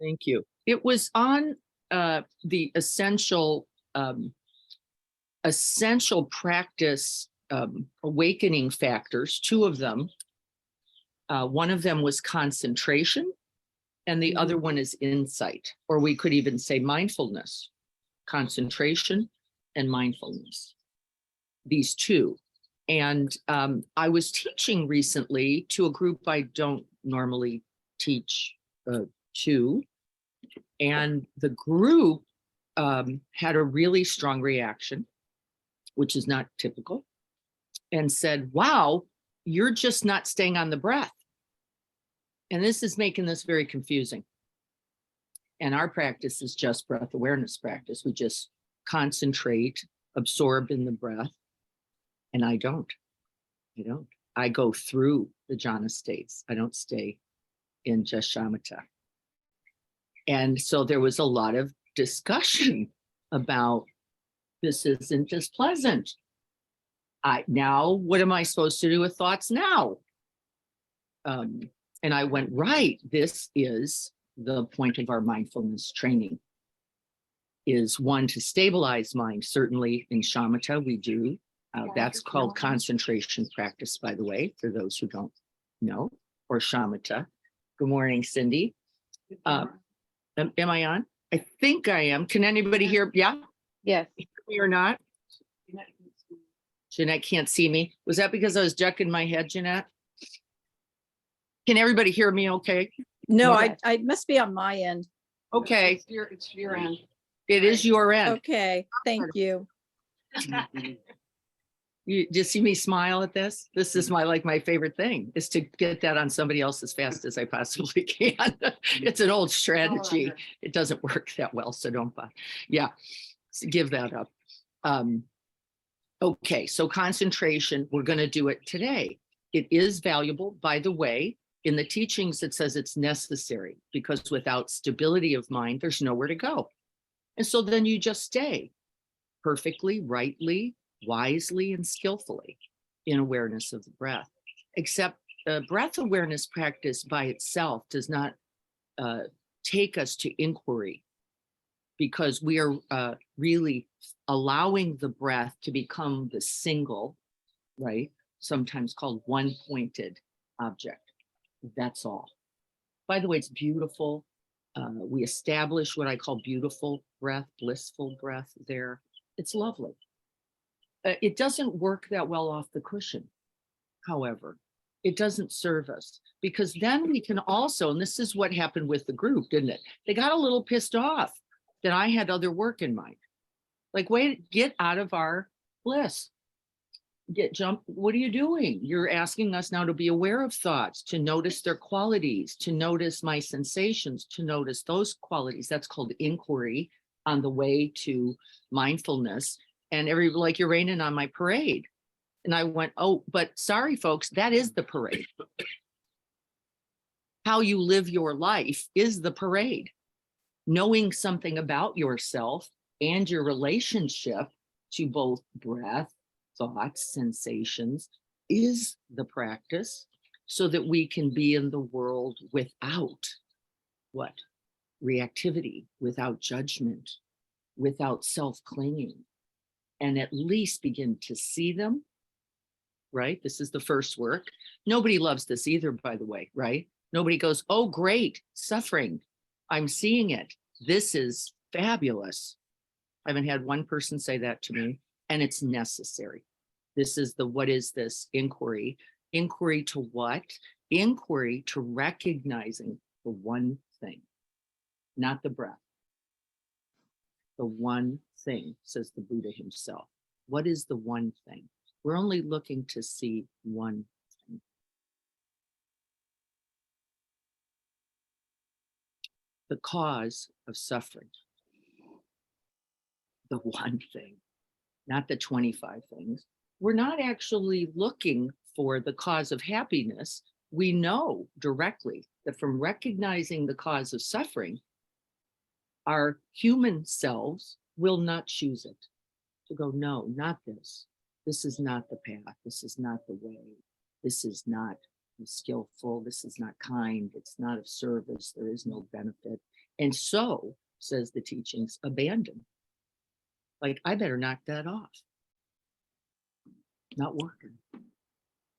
Thank you. It was on the essential practice awakening factors, two of them. One of them was concentration, and the other one is insight, or we could even say mindfulness. Concentration and mindfulness, these two. And I was teaching recently to a group I don't normally teach to, and the group had a really strong reaction, which is not typical, and said, wow, you're just not staying on the breath. And this is making this very confusing. And our practice is just breath awareness practice. We just concentrate, absorb in the breath. And I don't. I go through the jhana states. I don't stay in just shamatha. And so there was a lot of discussion about this isn't just pleasant. Now, what am I supposed to do with thoughts now? And I went, right, this is the point of our mindfulness training, is one, to stabilize mind. Certainly in shamatha we do. That's called concentration practice, by the way, for those who don't know, or shamatha. Good morning, Cindy. Am I on? I think I am. Can anybody hear? Yeah? Yes. Me or not? Jeanette can't see me. Was that because I was ducking my head, Jeanette? Can everybody hear me okay? No, I must be on my end. Okay. It's your end. It is your end. Okay, thank you. You just see me smile at this? This is my favorite thing, is to get that on somebody else as fast as I possibly can. It's an old strategy. It doesn't work that well, so don't buy. Yeah, so give that up. Okay, so concentration, we're going to do it today. It is valuable, by the way. In the teachings, it says it's necessary, because without stability of mind, there's nowhere to go. And so then you just stay perfectly, rightly, wisely, and skillfully in awareness of the breath. Except breath awareness practice by itself does not take us to inquiry, because we are really allowing the breath to become the single, right? Sometimes called one-pointed object. That's all. By the way, it's beautiful. We establish what I call beautiful breath, blissful breath there. It's lovely. It doesn't work that well off the cushion, however. It doesn't serve us, because then we can also, and this is what happened with the group, didn't it? They got a little pissed off that I had other work in mind. Like, wait, get out of our bliss. What are you doing? You're asking us now to be aware of thoughts, to notice their qualities, to notice my sensations, to notice those qualities. That's called inquiry on the way to mindfulness. And like, you're raining on my parade. And I went, oh, but sorry, folks, that is the parade. How you live your life is the parade. Knowing something about yourself and your relationship to both breath, thoughts, sensations is the practice, so that we can be in the world without what? Reactivity, without judgment, without self-clinging, and at least begin to see them, right? This is the first work. Nobody loves this either, by the way, right? Nobody goes, oh, great, suffering. I'm seeing it. This is fabulous. I haven't had one person say that to me, and it's necessary. This is the, what is this inquiry? Inquiry to what? Inquiry to recognizing the one thing, not the breath. The one thing, says the Buddha himself. What is the one thing? We're only looking to see one thing. The cause of suffering. The one thing, not the 25 things. We're not actually looking for the cause of happiness. We know directly that from recognizing the cause of suffering, our human selves will not choose it. To go, no, not this. This is not the path. This is not the way. This is not skillful. This is not kind. It's not of service. There is no benefit. And so, says the teachings, abandon. Like, I better knock that off. Not working.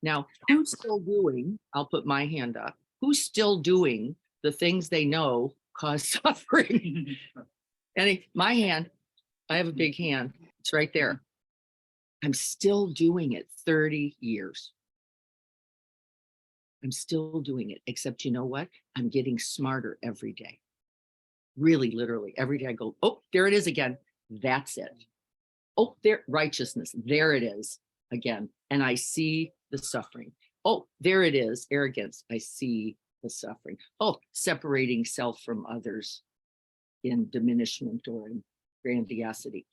Now, who's still doing, I'll put my hand up, who's still doing the things they know cause suffering? My hand, I have a big hand. It's right there. I'm still doing it 30 years. I'm still doing it, except you know what? I'm getting smarter every day. Really, literally, every day I go, oh, there it is again. That's it. Oh, there, righteousness. There it is again. And I see the suffering. Oh, there it is. Arrogance. I see the suffering. Oh, separating self from others in diminishment or in grandiosity.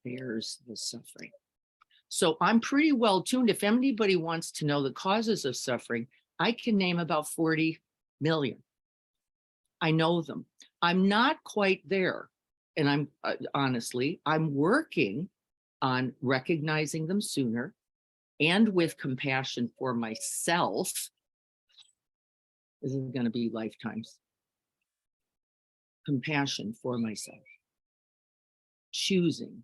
There's the suffering. So I'm pretty well tuned. If anybody wants to know the causes of suffering, I can name about 40 million. I know them. I'm not quite there. And I'm honestly, I'm working on recognizing them sooner and with compassion for myself. This is going to be lifetimes. Compassion for myself. Choosing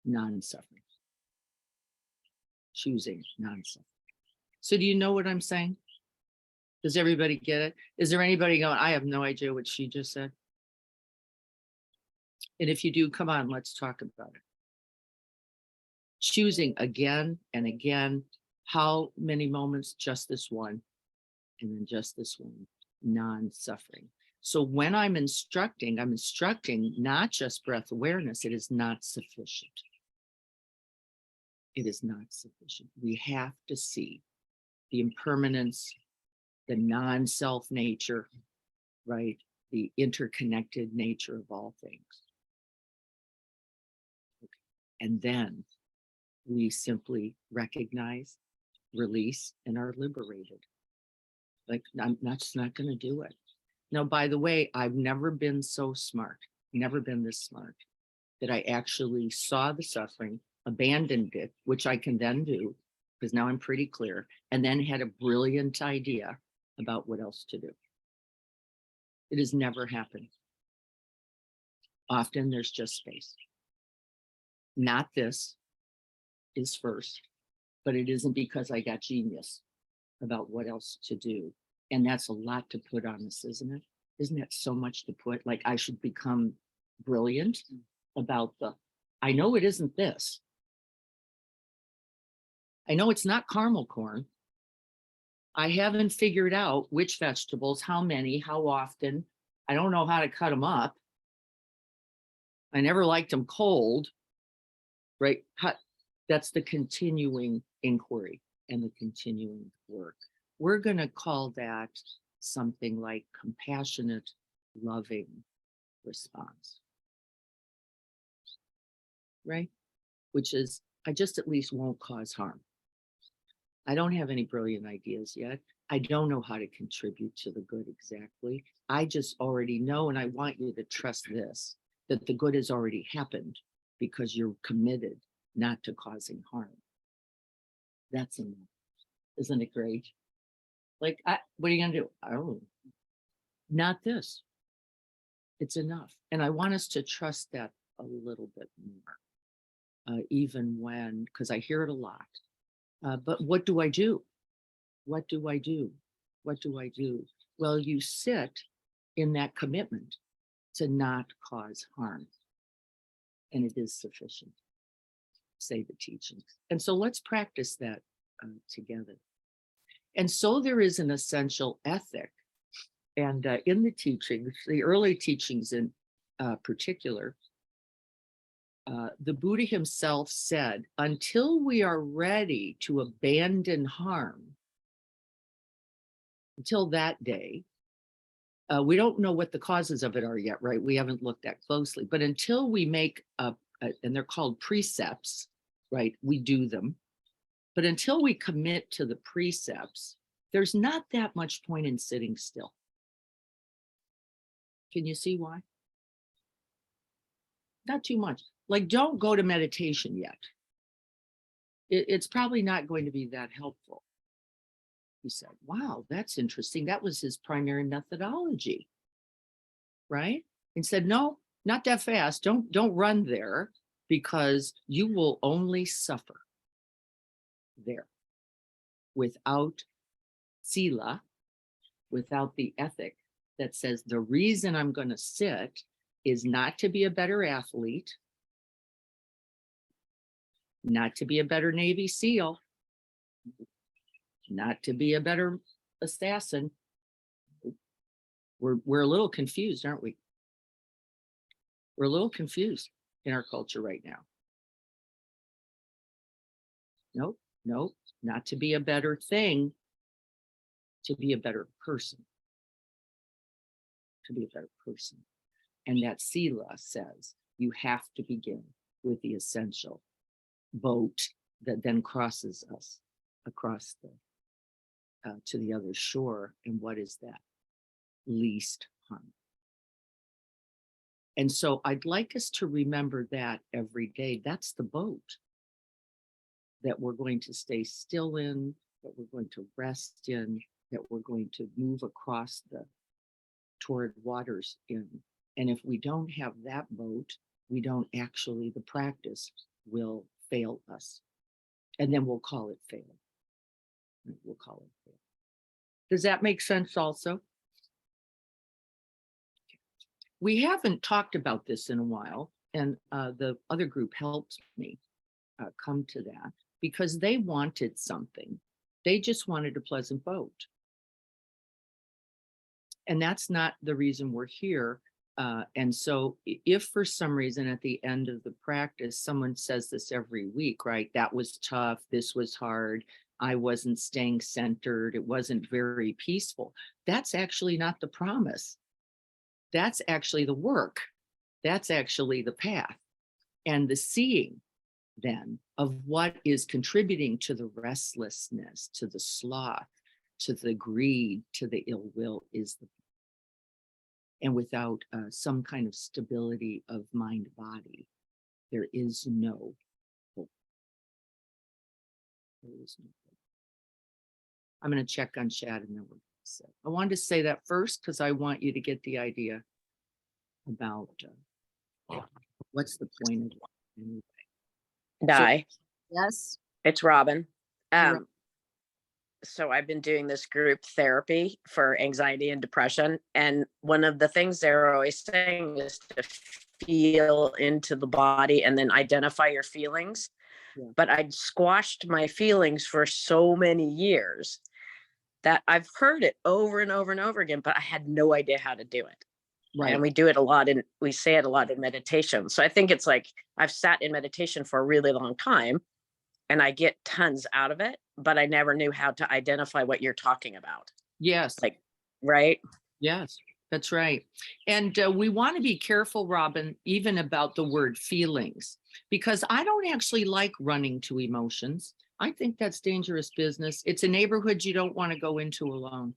non-suffering. Choosing non-suffering. So do you know what I'm saying? Does everybody get it? Is there anybody going, I have no idea what she just said? And if you do, come on, let's talk about it. Choosing again and again, how many moments? Just this one, and then just this one, non-suffering. So when I'm instructing not just breath awareness. It is not sufficient. It is not sufficient. We have to see the impermanence, the non-self nature, right? The interconnected nature of all things. And then we simply recognize, release, and are liberated. Like, I'm just not going to do it. Now, by the way, I've never been so smart, never been this smart, that I actually saw the suffering, abandoned it, which I can then do, because now I'm pretty clear, and then had a brilliant idea about what else to do. It has never happened. Often there's just space. Not this is first, but it isn't because I got genius about what else to do. And that's a lot to put on us, isn't it? Isn't that so much to put? Like, I should become brilliant about I know it isn't this. I know it's not caramel corn. I haven't figured out which vegetables, how many, how often. I don't know how to cut them up. I never liked them cold, right? That's the continuing inquiry and the continuing work. We're going to call that something like compassionate, loving response, right? Which is, I just at least won't cause harm. I don't have any brilliant ideas yet. I don't know how to contribute to the good exactly. I just already know, and I want you to trust this, that the good has already happened because you're committed not to causing harm. That's enough. Isn't it great? Like, what are you going to do? Oh, not this. It's enough. And I want us to trust that a little bit more, even when, because I hear it a lot. But what do I do? What do I do? What do I do? Well, you sit in that commitment to not cause harm. And it is sufficient, say the teachings. And so let's practice that together. And so there is an essential ethic. And in the teachings, the early teachings in particular, the Buddha himself said, until we are ready to abandon harm, until that day, we don't know what the causes of it are yet, right? We haven't looked at closely, but until we make and they're called precepts, right? We do them. But until we commit to the precepts, there's not that much point in sitting still. Can you see why? Not too much. Like, don't go to meditation yet. It's probably not going to be that helpful. He said, wow, that's interesting. That was his primary methodology. right? And said, no, not that fast. Don't run there, because you will only suffer there without sila, without the ethic that says the reason I'm going to sit is not to be a better athlete, not to be a better Navy SEAL, not to be a better assassin. We're a little confused, aren't we? We're a little confused in our culture right now. Nope, nope, not to be a better thing, to be a better person. To be a better person. And that Sila says you have to begin with the essential boat that then crosses us across the to the other shore. And what is that? Least harm. And so I'd like us to remember that every day. That's the boat that we're going to stay still in, that we're going to rest in, that we're going to move across toward waters in. And if we don't have that boat, we don't actually, the practice will fail us. And then we'll call it fail. We'll call it fail. Does that make sense also? We haven't talked about this in a while, and the other group helped me come to that because they wanted something. They just wanted a pleasant boat. And that's not the reason we're here. And so if for some reason at the end of the practice, someone says this every week, right? That was tough. This was hard. I wasn't staying centered. It wasn't very peaceful. That's actually not the promise. That's actually the work. That's actually the path. And the seeing then of what is contributing to the restlessness, to the sloth, to the greed, to the ill will is the, and without some kind of stability of mind body, there is no hope. There is no hope. I'm going to check on Chad and then we're going to say. I wanted to say that first because I want you to get the idea about what's the point of it. Anyway. Di, Yes. it's Robin. You're up. So I've been doing this group therapy for anxiety and depression. And one of the things they're always saying is to feel into the body and then identify your feelings. Yeah. But I'd squashed my feelings for so many years that I've heard it over and over and over again, but I had no idea how to do it. Right. And we do it a lot and we say it a lot in meditation. So I think it's like I've sat in meditation for a really long time and I get tons out of it, but I never knew how to identify what you're talking about. Yes. Like, right? Yes, that's right. And we want to be careful, Robin, even about the word feelings, because I don't actually like running to emotions. I think that's dangerous business. It's a neighborhood you don't want to go into alone.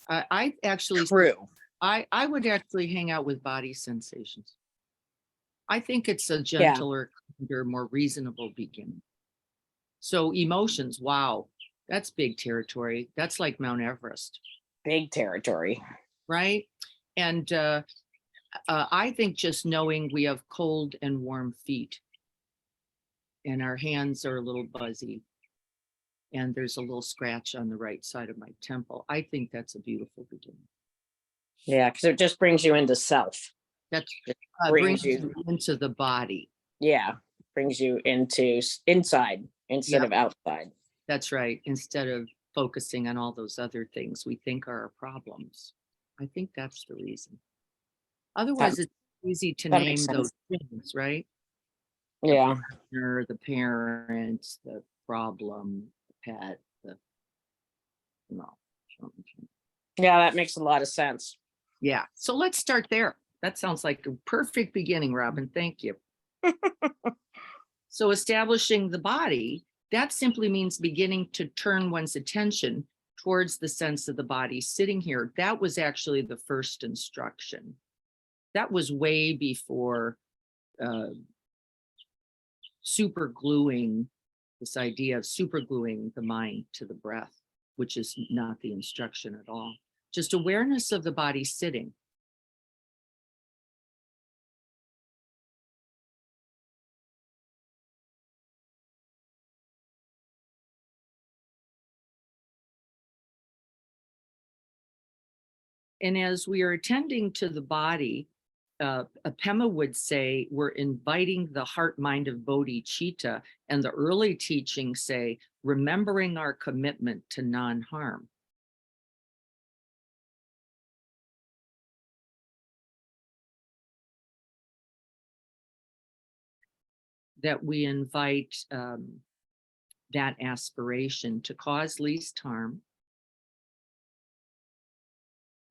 I actually, True. I would actually hang out with body sensations. I think it's a gentler, kinder, more reasonable beginning. So emotions, wow, that's big territory. That's like Mount Everest. Big territory. Right? And I think just knowing we have cold and warm feet and our hands are a little buzzy and there's a little scratch on the right side of my temple, I think that's a beautiful beginning. Yeah, because it just brings you into self. That's brings brings you- you into the body. Yeah, brings you into inside instead Yeah. of outside. That's right. Instead of focusing on all those other things we think are our problems. I think that's the reason. Otherwise, it's easy to that name makes sense. those things, right? Yeah, The parents, the problem, the pet, the no. yeah, that makes a lot of sense. Yeah. So let's start there. That sounds like a perfect beginning, Robin. Thank you. So establishing the body, that simply means beginning to turn one's attention towards the sense of the body sitting here. That was actually the first instruction. That was way before super gluing, this idea of super gluing the mind to the breath, which is not the instruction at all. Just awareness of the body sitting. And as we are attending to the body, Pema would say, we're inviting the heart mind of bodhicitta, and the early teachings say, remembering our commitment to non-harm. That we invite that aspiration to cause least harm.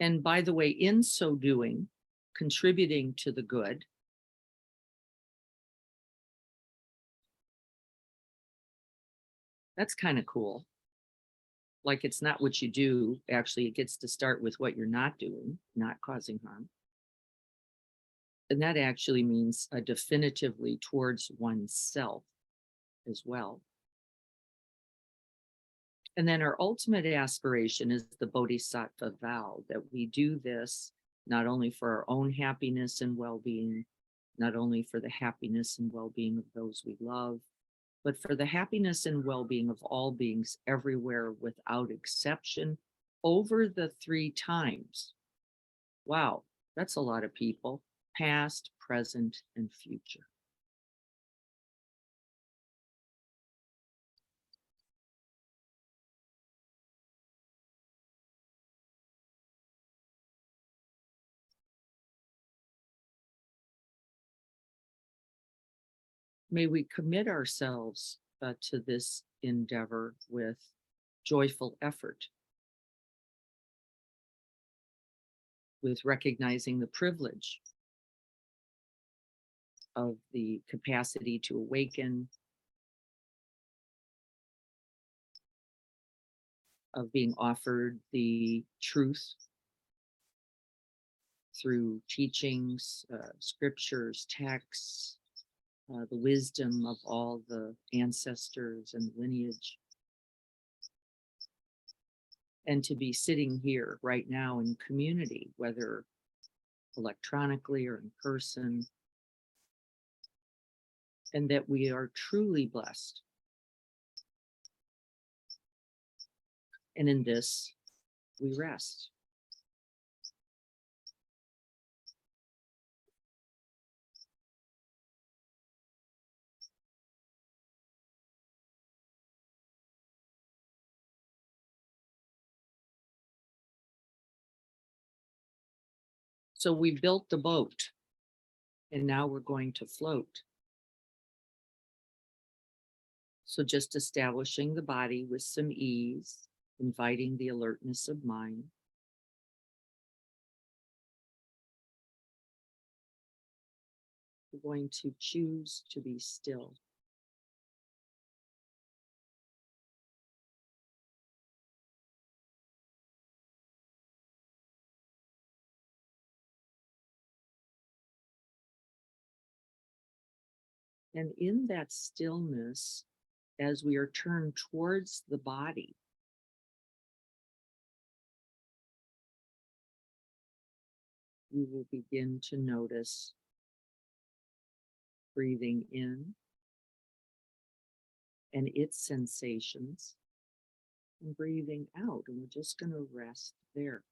And by the way, in so doing, contributing to the good. That's kind of cool. Like, it's not what you do. Actually, it gets to start with what you're not doing, not causing harm. And that actually means definitively towards oneself as well. And then our ultimate aspiration is the Bodhisattva vow, that we do this not only for our own happiness and well-being, not only for the happiness and well-being of those we love, but for the happiness and well-being of all beings everywhere without exception over the 3 times. Wow, that's a lot of people, past, present, and future. May we commit ourselves to this endeavor with joyful effort, with recognizing the privilege of the capacity to awaken, of being offered the truth through teachings, scriptures, texts, the wisdom of all the ancestors and lineage. And to be sitting here right now in community, whether electronically or in person, and that we are truly blessed. And in this, we rest. So we built the boat, and now we're going to float. So just establishing the body with some ease, inviting the alertness of mind. We're going to choose to be still. And in that stillness, as we are turned towards the body, we will begin to notice breathing in and its sensations, and breathing out. And we're just going to rest there.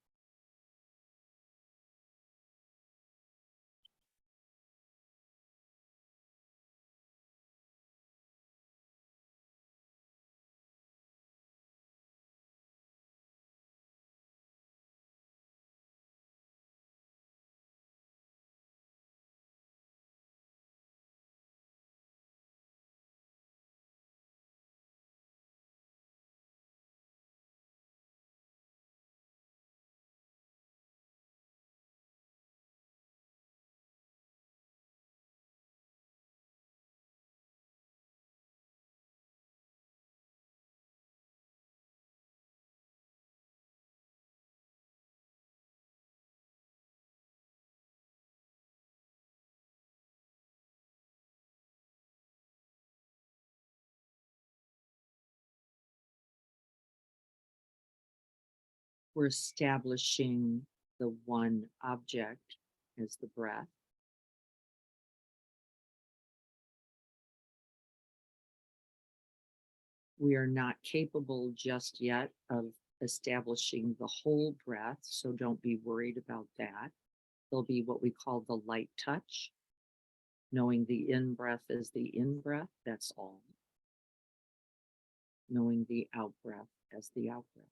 We're establishing the one object as the breath. We are not capable just yet of establishing the whole breath, so don't be worried about that. There'll be what we call the light touch, knowing the in breath is the in breath, that's all. Knowing the out breath as the out breath.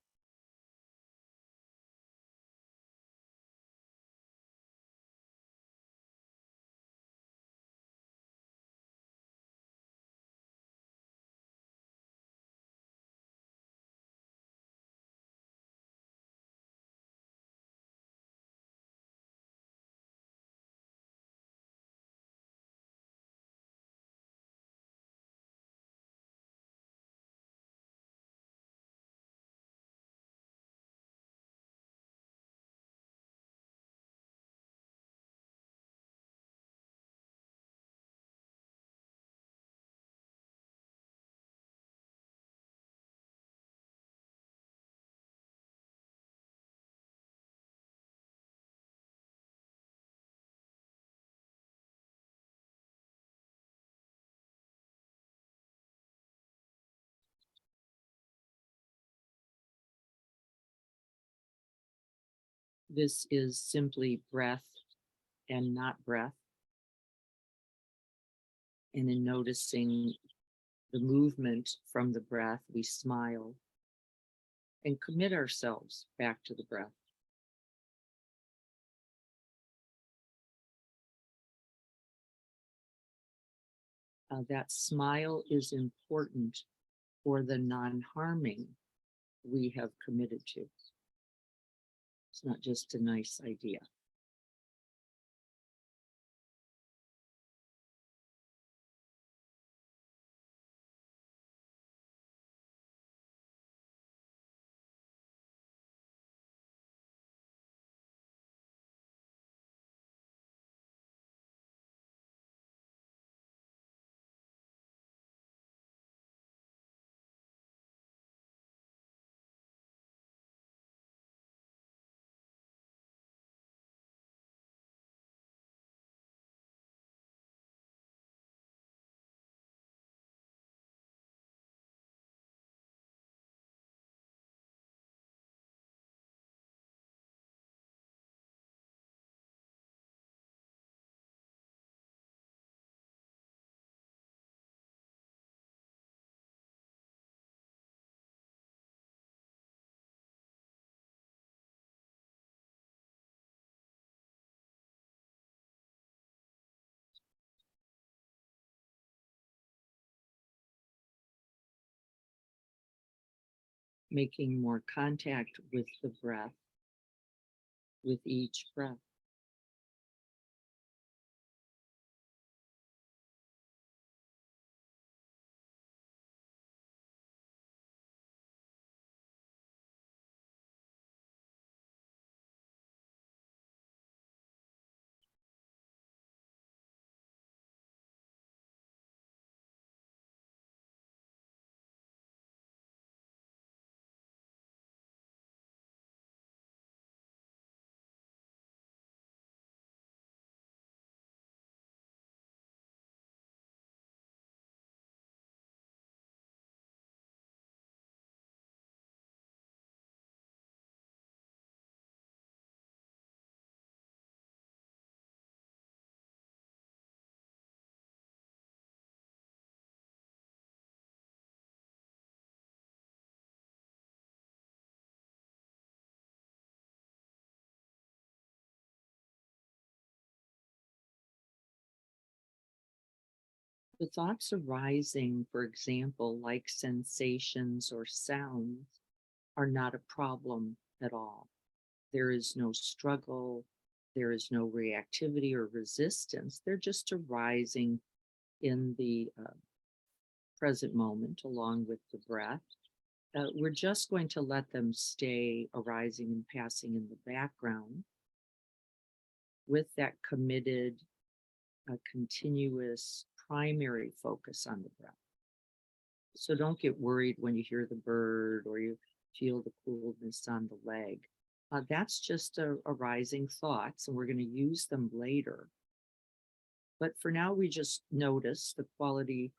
This is simply breath and not breath. And in noticing the movement from the breath, we smile and commit ourselves back to the breath. That smile is important for the non-harming we have committed to. It's not just a nice idea. Making more contact with the breath with each breath. The thoughts arising, for example, like sensations or sounds, are not a problem at all. There is no struggle, there is no reactivity or resistance. They're just arising in the present moment along with the breath. We're just going to let them stay arising and passing in the background with that committed, continuous primary focus on the breath. So don't get worried when you hear the bird or you feel the coolness on the leg. That's just arising thoughts, and we're going to use them later. But for now, we just notice the quality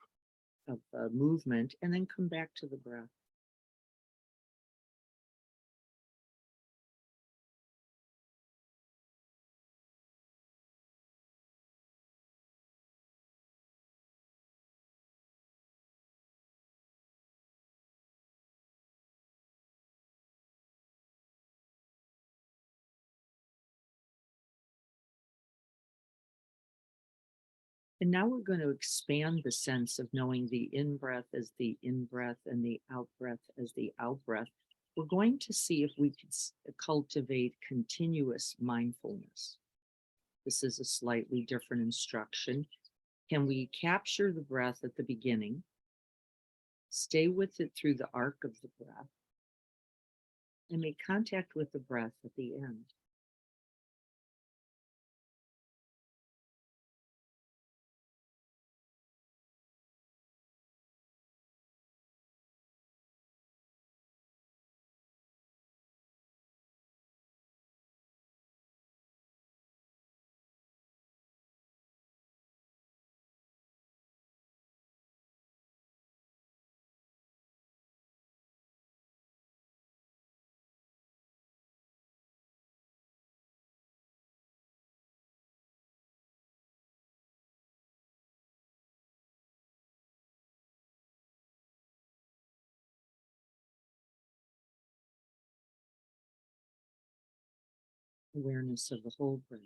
of movement and then come back to the breath. And now we're going to expand the sense of knowing the in-breath as the in-breath and the out-breath as the out-breath. We're going to see if we can cultivate continuous mindfulness. This is a slightly different instruction. Can we capture the breath at the beginning, stay with it through the arc of the breath, and make contact with the breath at the end? Awareness of the whole breath.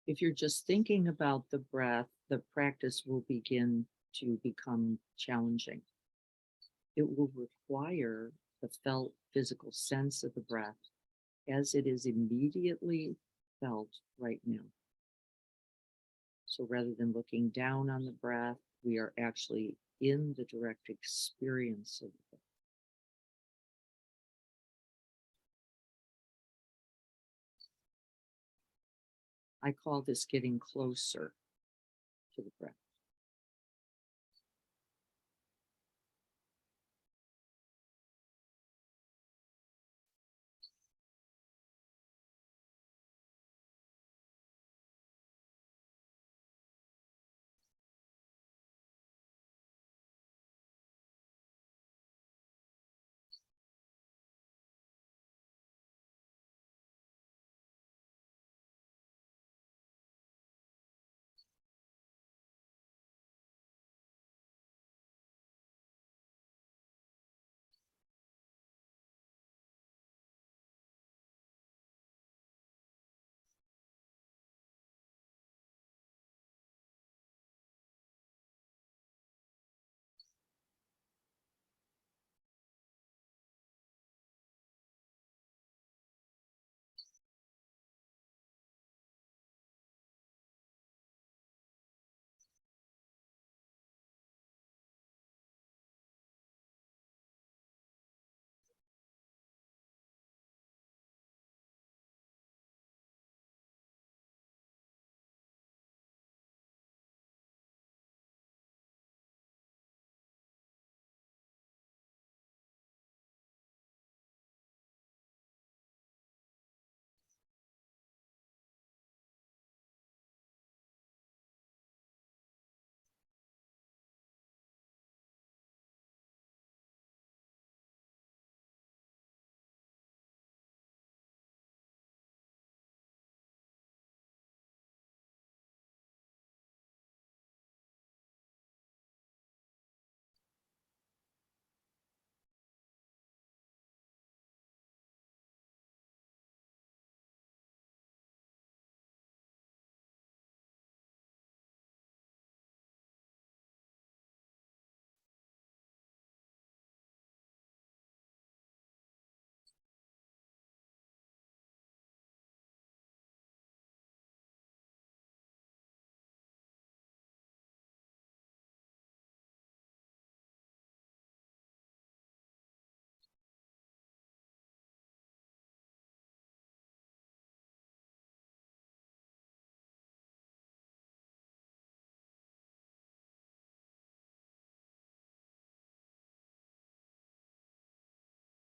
If you're just thinking about the breath, the practice will begin to become challenging. It will require the felt physical sense of the breath as it is immediately felt right now. So rather than looking down on the breath, we are actually in the direct experience of the breath. I call this getting closer to the breath.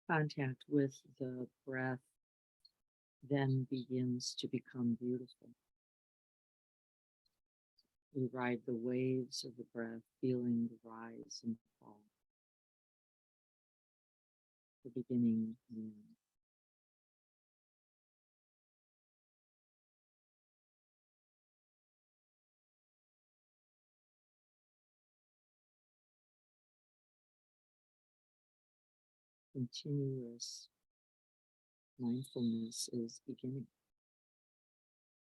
Contact with the breath then begins to become beautiful. We ride the waves of the breath, feeling the rise and fall, the beginning and the end. Continuous mindfulness is beginning.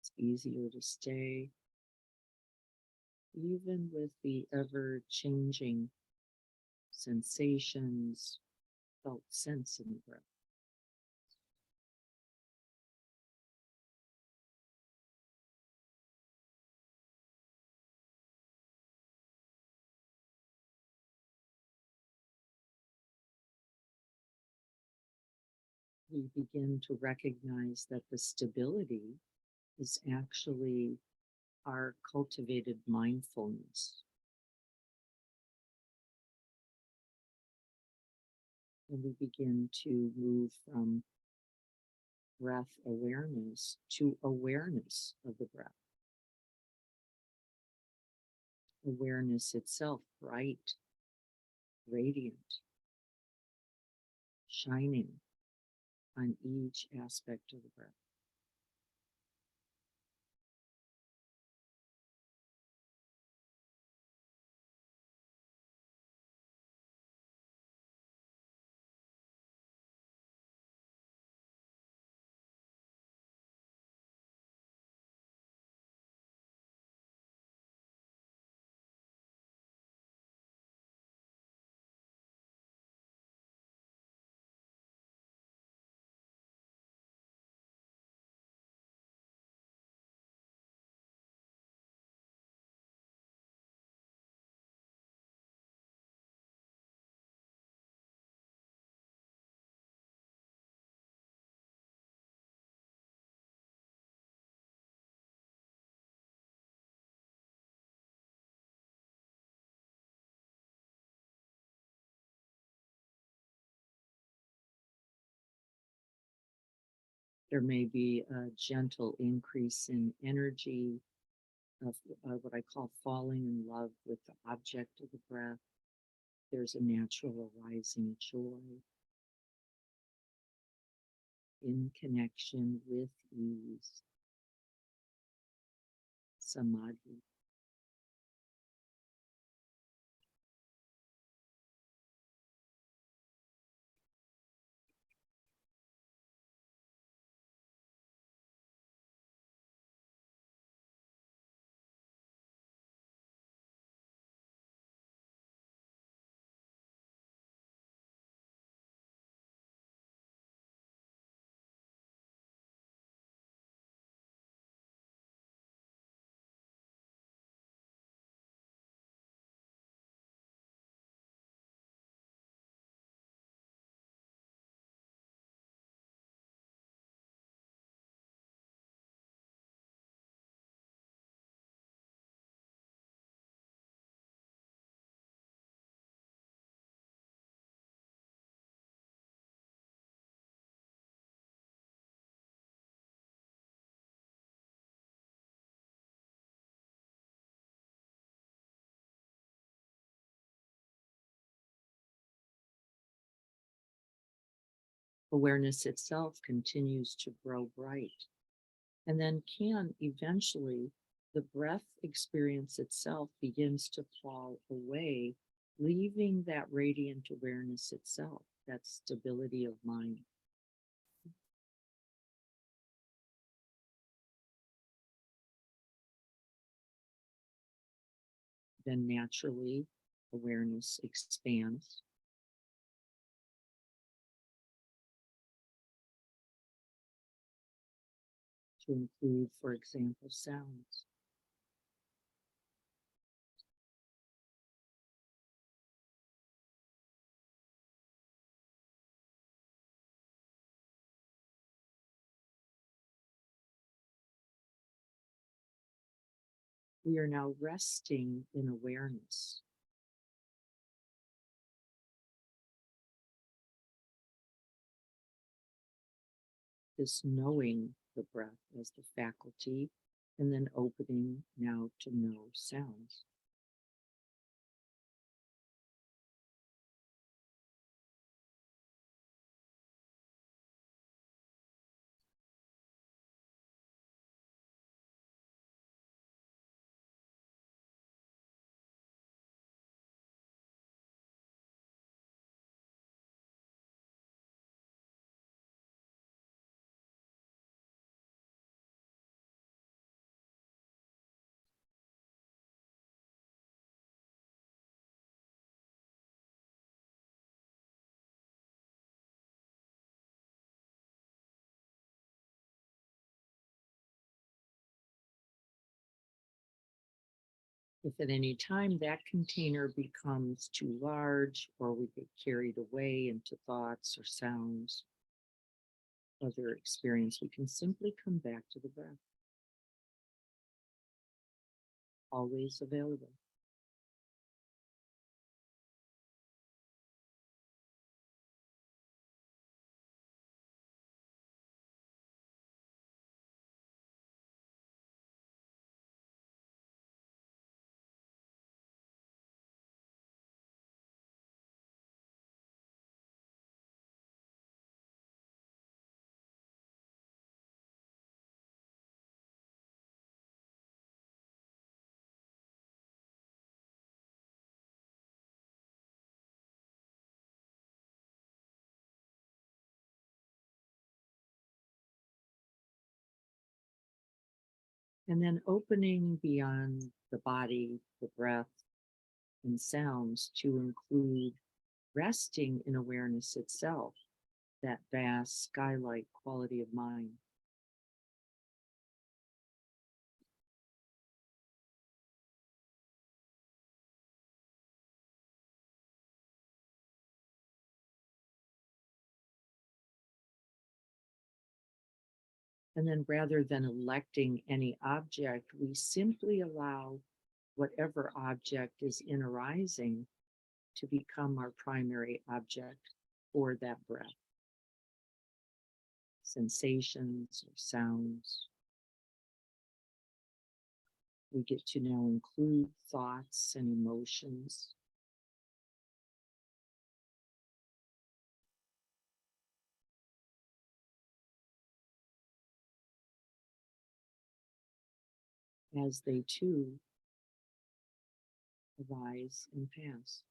It's easier to stay, even with the ever changing sensations, felt sense in the breath. We begin to recognize that the stability is actually our cultivated mindfulness. And we begin to move from breath awareness to awareness of the breath. Awareness itself, bright, radiant, shining on each aspect of the breath. There may be a gentle increase in energy of what I call falling in love with the object of the breath. There's a natural arising joy in connection with ease, samadhi. Awareness itself continues to grow bright, and then can eventually, the breath experience itself begins to fall away, leaving that radiant awareness itself, that stability of mind. Then naturally, awareness expands to include, for example, sounds. We are now resting in awareness. practice knowing the breath as the faculty and then opening now to know sounds. If at any time that container becomes too large or we get carried away into thoughts or sounds, other experience, we can simply come back to the breath. Always available. And then opening beyond the body, the breath, and sounds to include resting in awareness itself, that vast sky-like quality of mind. And then rather than electing any object, we simply allow whatever object is in arising to become our primary object for that breath. Sensations or sounds. We get to now include thoughts and emotions. As they too arise and pass.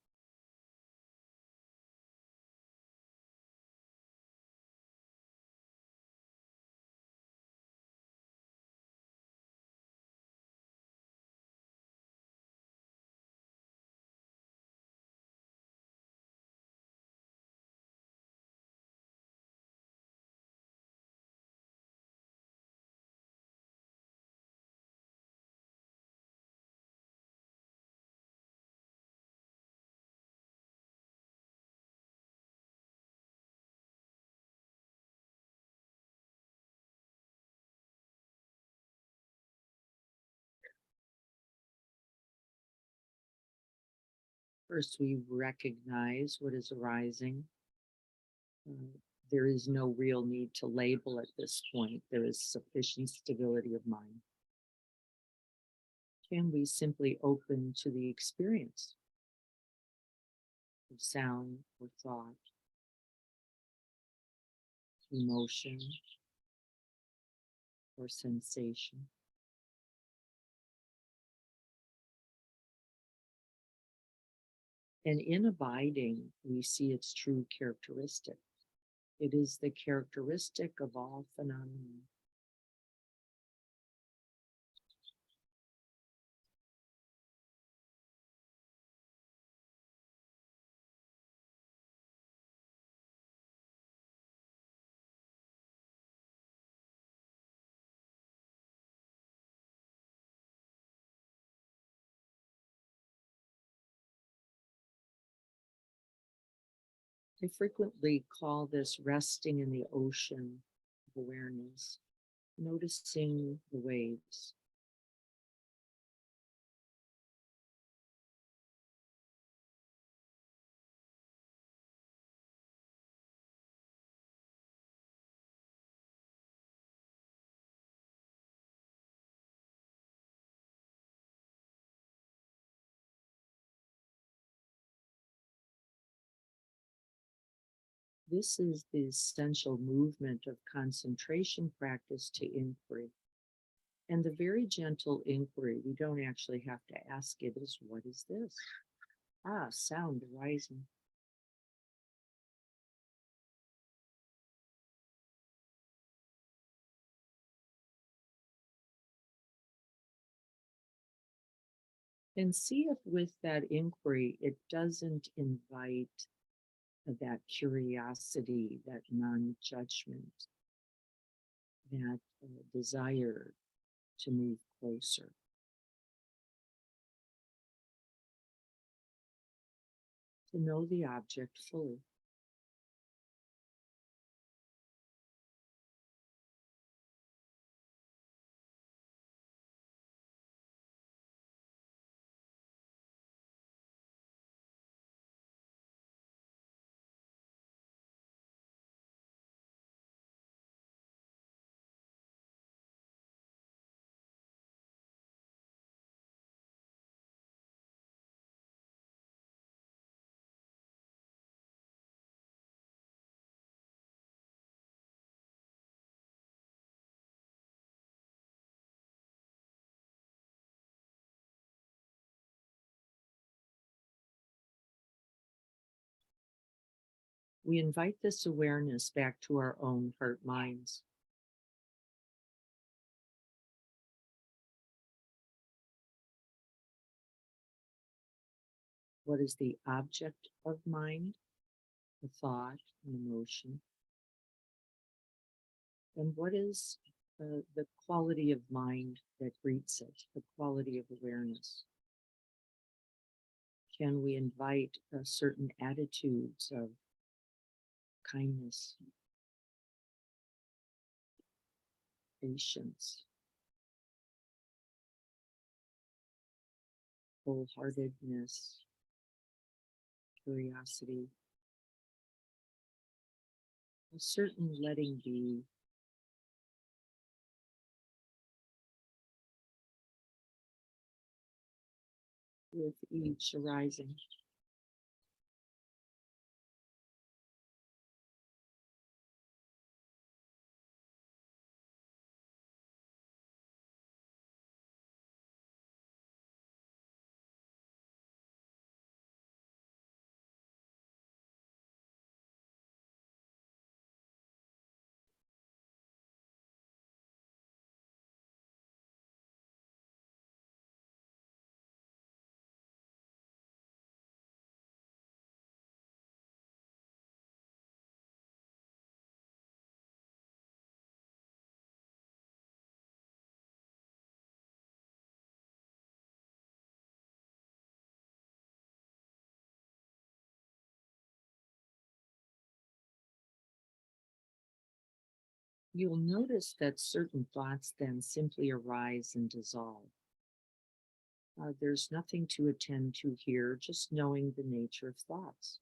First, we recognize what is arising. There is no real need to label at this point. There is sufficient stability of mind. Can we simply open to the experience of sound or thought, emotion or sensation? And in abiding, we see its true characteristic. It is the characteristic of all phenomena. I frequently call this resting in the ocean of awareness, noticing the waves. This is the essential movement of concentration practice to inquiry. And the very gentle inquiry, we don't actually have to ask it, is what is this? Ah, sound arising. And see if with that inquiry, it doesn't invite that curiosity, that non-judgment, that desire to move closer. To know the object fully. We invite this awareness back to our own heart minds. What is the object of mind, the thought, an emotion? And what is the quality of mind that greets it, the quality of awareness? Can we invite certain attitudes of kindness, patience, wholeheartedness, curiosity, a certain letting be, with each arising? You'll notice that certain thoughts then simply arise and dissolve. There's nothing to attend to here, just knowing the nature of thoughts.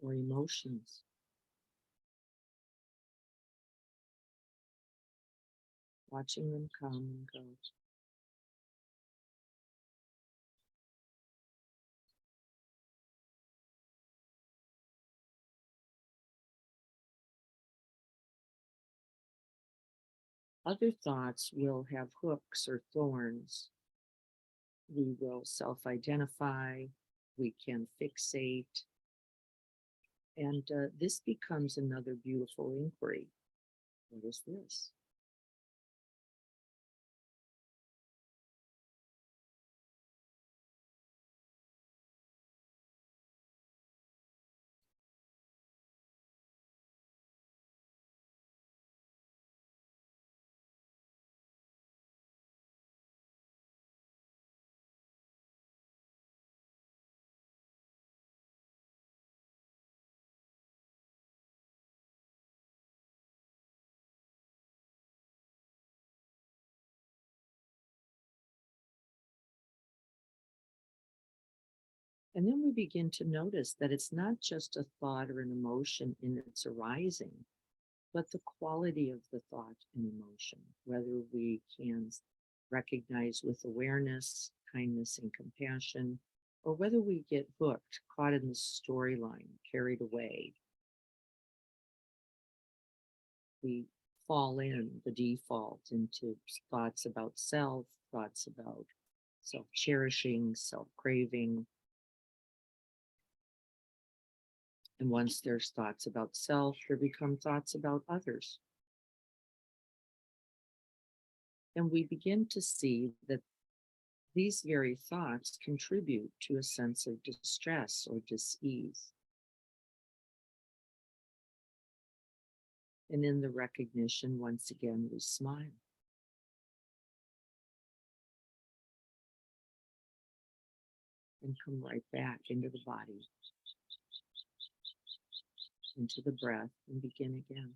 Or emotions. Watching them come and go. Other thoughts will have hooks or thorns. We will self-identify, we can fixate, and this becomes another beautiful inquiry. What is this? And then we begin to notice that it's not just a thought or an emotion in its arising, but the quality of the thought and emotion, whether we can recognize with awareness, kindness, and compassion, or whether we get hooked, caught in the storyline, carried away. We fall in the default into thoughts about self, thoughts about self cherishing, self craving. And once there's thoughts about self, there become thoughts about others. And we begin to see that these very thoughts contribute to a sense of distress or dis-ease. And in the recognition, once again, we smile. And come right back into the body, into the breath, and begin again.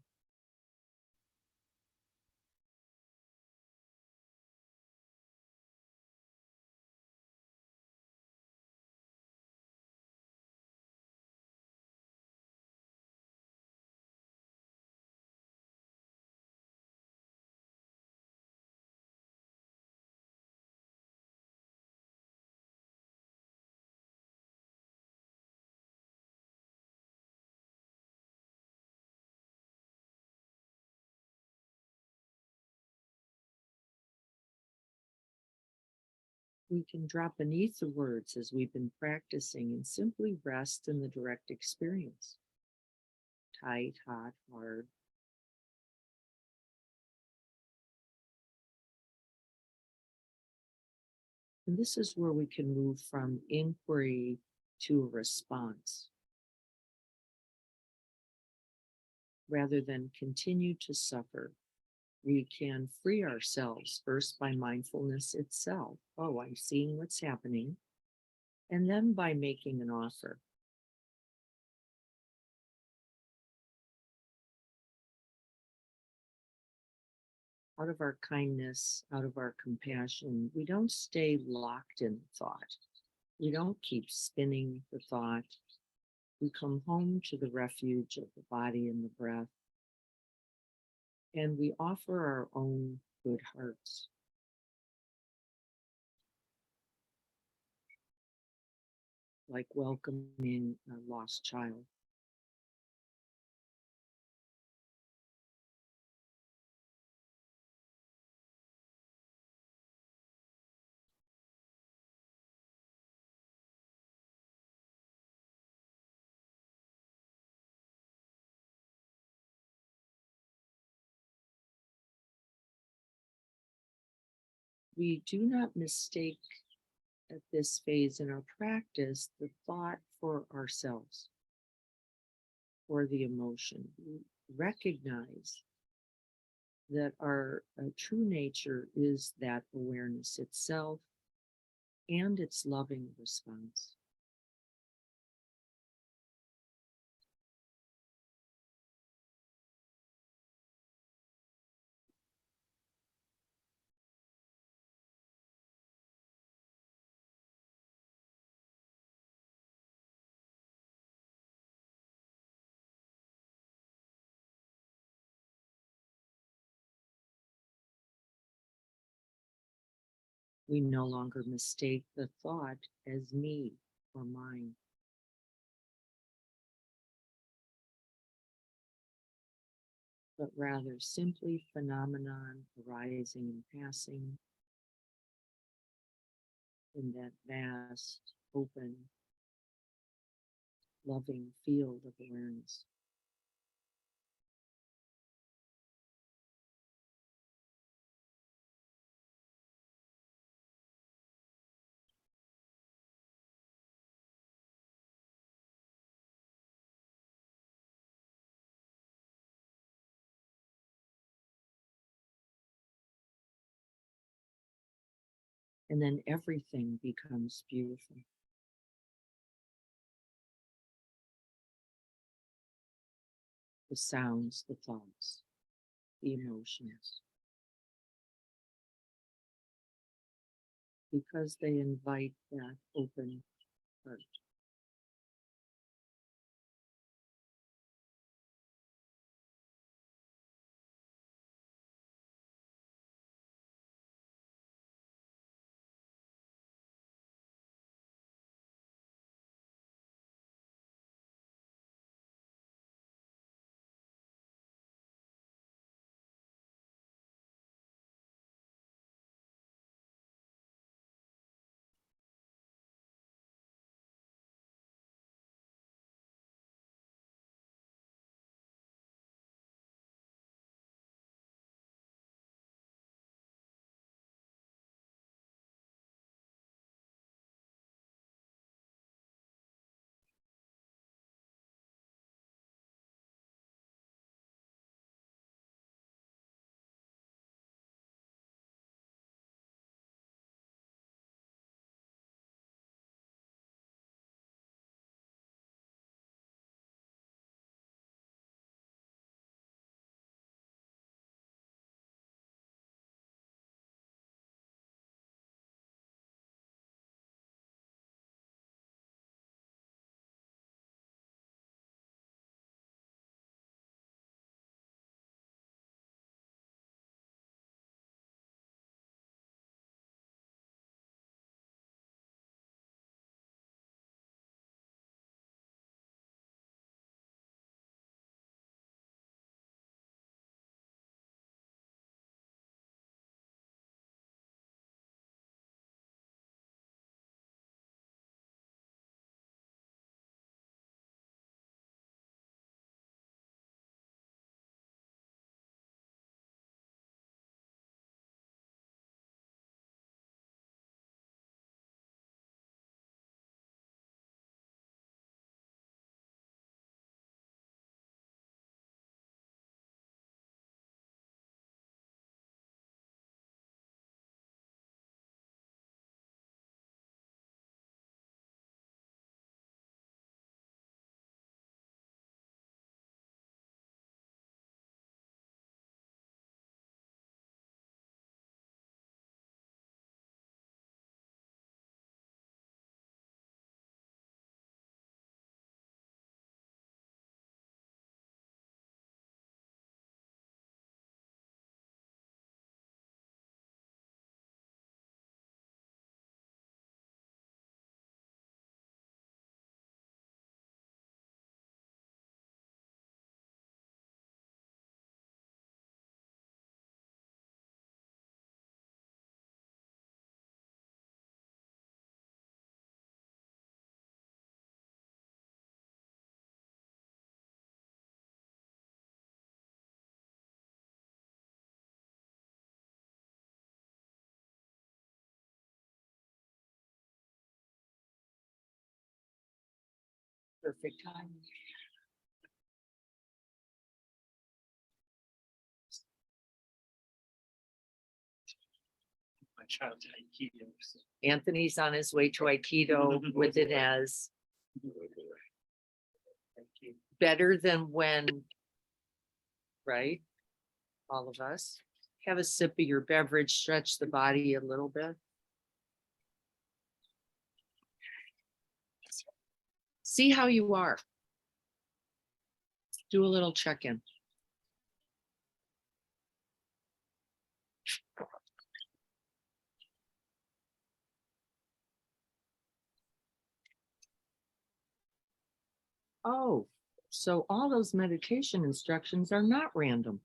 We can drop beneath the words as we've been practicing and simply rest in the direct experience. Tight, hot, hard. And this is where we can move from inquiry to a response, rather than continue to suffer. We can free ourselves first by mindfulness itself. Oh, I'm seeing what's happening. And then by making an offer. Out of our kindness, out of our compassion, we don't stay locked in thought. We don't keep spinning the thought. We come home to the refuge of the body and the breath. And we offer our own good hearts. Like welcoming a lost child. We do not mistake at this phase in our practice the thought for ourselves or the emotion. We recognize that our true nature is that awareness itself and its loving response. We no longer mistake the thought as me or mine. But rather simply phenomenon arising and passing in that vast, open, loving field of awareness. And then everything becomes beautiful. The sounds, the thoughts, the emotions. Because they invite that open heart. Perfect time. My child's Aikido. So. Anthony's on his way to Aikido with it as better than when, right? All of us have a sip of your beverage, stretch the body a little bit. See how you are. Do a little check-in. Oh, so all those meditation instructions are not random.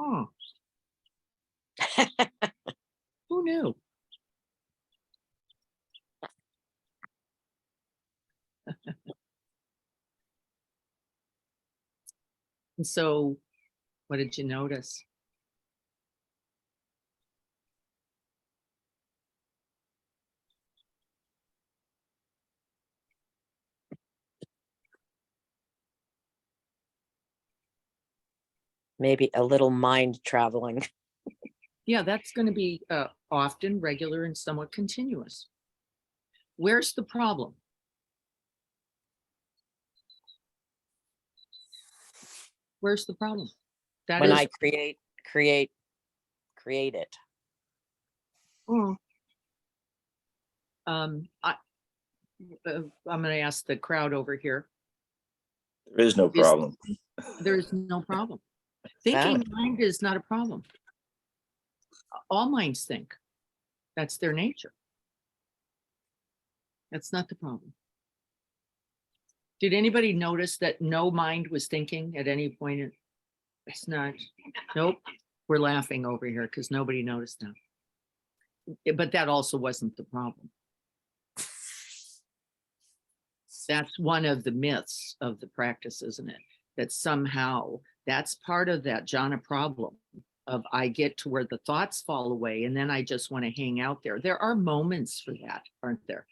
Oh. Who knew? And so, what did you notice? Maybe a little mind traveling. Yeah, that's going to be often, regular, and somewhat continuous. Where's the problem? Where's the problem? That When is, I create it. Mm. I'm going to ask the crowd over here. There is no problem. There's no problem. Thinking mind is not a problem. All minds think. That's their nature. That's not the problem. Did anybody notice that no mind was thinking at any point? It's not. Nope. We're laughing over here because nobody noticed that. But that also wasn't the problem. That's one of the myths of the practice, isn't it? That somehow that's part of that jhana problem of I get to where the thoughts fall away and then I just want to hang out there. There are moments for that, aren't there?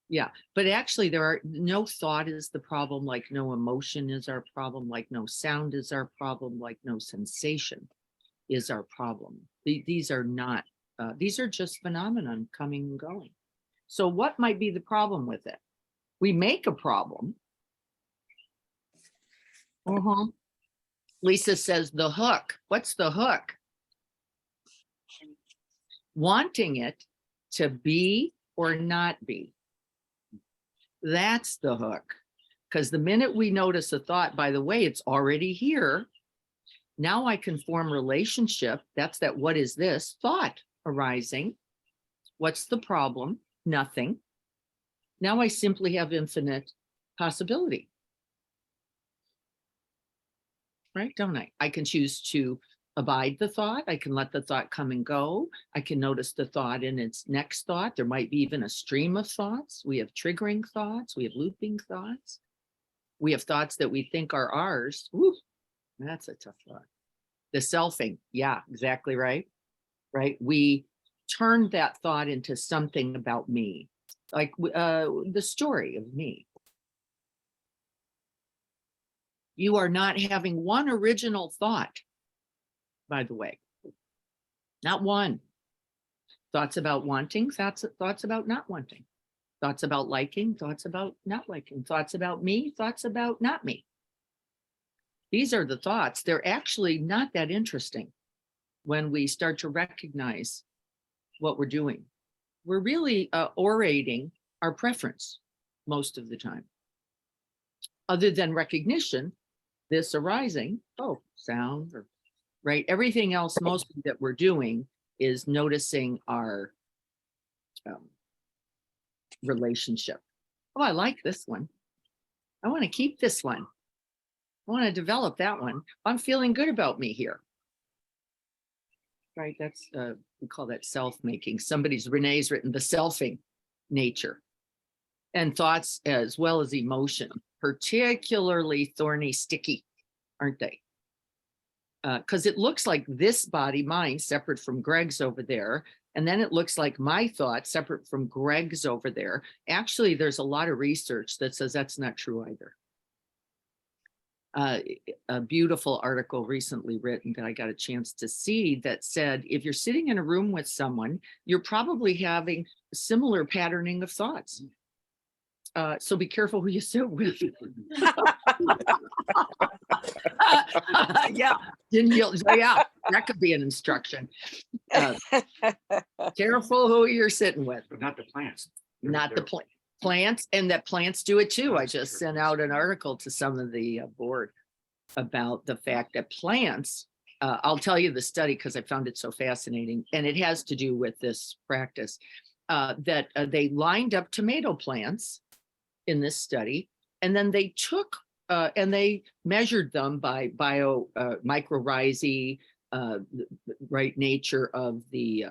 Yeah, but actually there are no thought is the problem, like no emotion is our problem, like no sound is our problem, like no sensation is our problem. These are not, these are just phenomenon coming and going. So what might be the problem with it? We make a problem. Lisa says the hook. What's the hook? Wanting it to be or not be. That's the hook. Because the minute we notice a thought, by the way, it's already here. Now I can form relationship. That's that what is this thought arising? What's the problem? Nothing. Now I simply have infinite possibility. Right, don't I? I can choose to abide the thought. I can let the thought come and go. I can notice the thought in its next thought. There might be even a stream of thoughts. We have triggering thoughts. We have looping thoughts. We have thoughts that we think are ours. Woo, that's a tough thought. The selfing. Yeah, exactly right. Right. We turn that thought into something about me, like the story of me. You are not having one original thought, by the way. Not one. Thoughts about wanting, thoughts about not wanting. Thoughts about liking, thoughts about not liking. Thoughts about me, thoughts about not me. These are the thoughts. They're actually not that interesting when we start to recognize what we're doing. We're really orating our preference most of the time. Other than recognition, this arising, oh, sound, or, right? Everything else mostly that we're doing is noticing our relationship. Oh, I like this one. I want to keep this one. I want to develop that one. I'm feeling good about me here. Right, that's, we call that self-making. Renee's written the selfing nature. And thoughts as well as emotion, particularly thorny, sticky, aren't they? Because it looks like this body, mine, separate from Greg's over there, And then it looks like my thought, separate from Greg's over there. Actually, there's a lot of research that says that's not true either. A beautiful article recently written that I got a chance to see that said, if you're sitting in a room with someone, you're probably having similar patterning of thoughts. So be careful who you sit with. Yeah, didn't you? Yeah, that could be an instruction. Careful who you're sitting with, But not the plants. not the plants, and that plants do it too. I just sent out an article to some of the board about the fact that plants, I'll tell you the study because I found it so fascinating, and it has to do with this practice, that they lined up tomato plants in this study, and then they took and they measured them by mycorrhizae, right, nature of the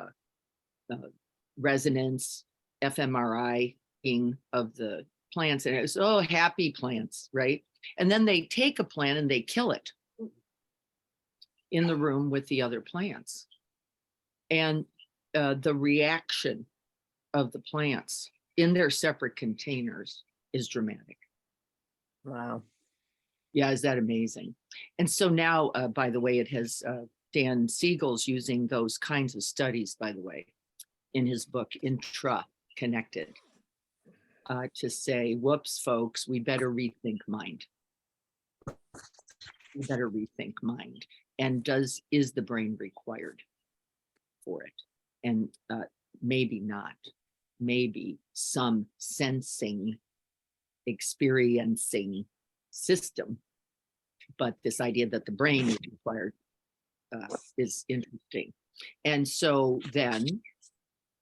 resonance, fMRI-ing of the plants, and it was happy plants, right? And then they take a plant and they kill it in the room with the other plants, and the reaction of the plants in their separate containers is dramatic. Wow. Yeah, is that amazing? And so now, by the way, it has Dan Siegel's using those kinds of studies, by the way, in his book Intra-Connected, to say, whoops, folks, we better rethink mind. We better rethink mind. And is the brain required for it? And maybe not. Maybe some sensing, experiencing system, but this idea that the brain is required is interesting. And so then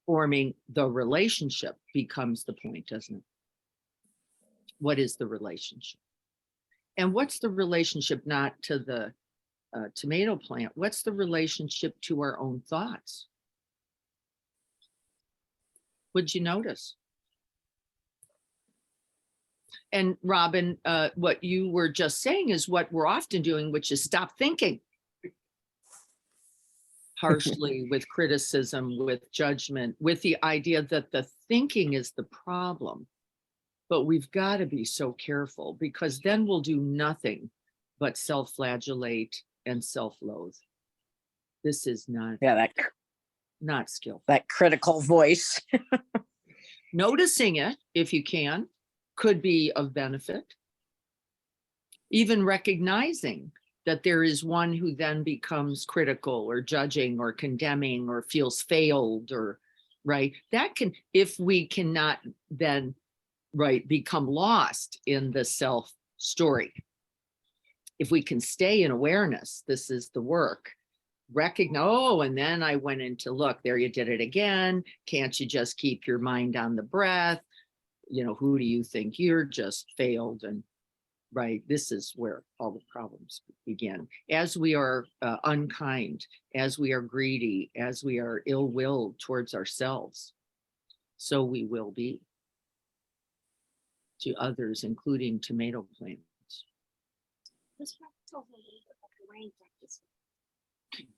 forming the relationship becomes the point, doesn't it? What is the relationship? And what's the relationship not to the tomato plant? What's the relationship to our own thoughts? Would you notice? And Robin, what you were just saying is what we're often doing, which is stop thinking harshly, with criticism, with judgment, with the idea that the thinking is the problem. But we've got to be so careful, because then we'll do nothing but self-flagellate and self-loathe. This is not, not skillful. That critical voice. Noticing it, if you can, could be of benefit. Even recognizing that there is one who then becomes critical or judging or condemning or feels failed, or right, that can, if we cannot then right become lost in the self story, if we can stay in awareness, this is the work. Recognize, oh, and then I went into, look, there you did it again. Can't you just keep your mind on the breath? You know, who do you think you're, just failed? And right, this is where all the problems begin. As we are unkind, as we are greedy, as we are ill-willed towards ourselves, so we will be to others, including tomato plants. This practice also a little bit like a rain practice.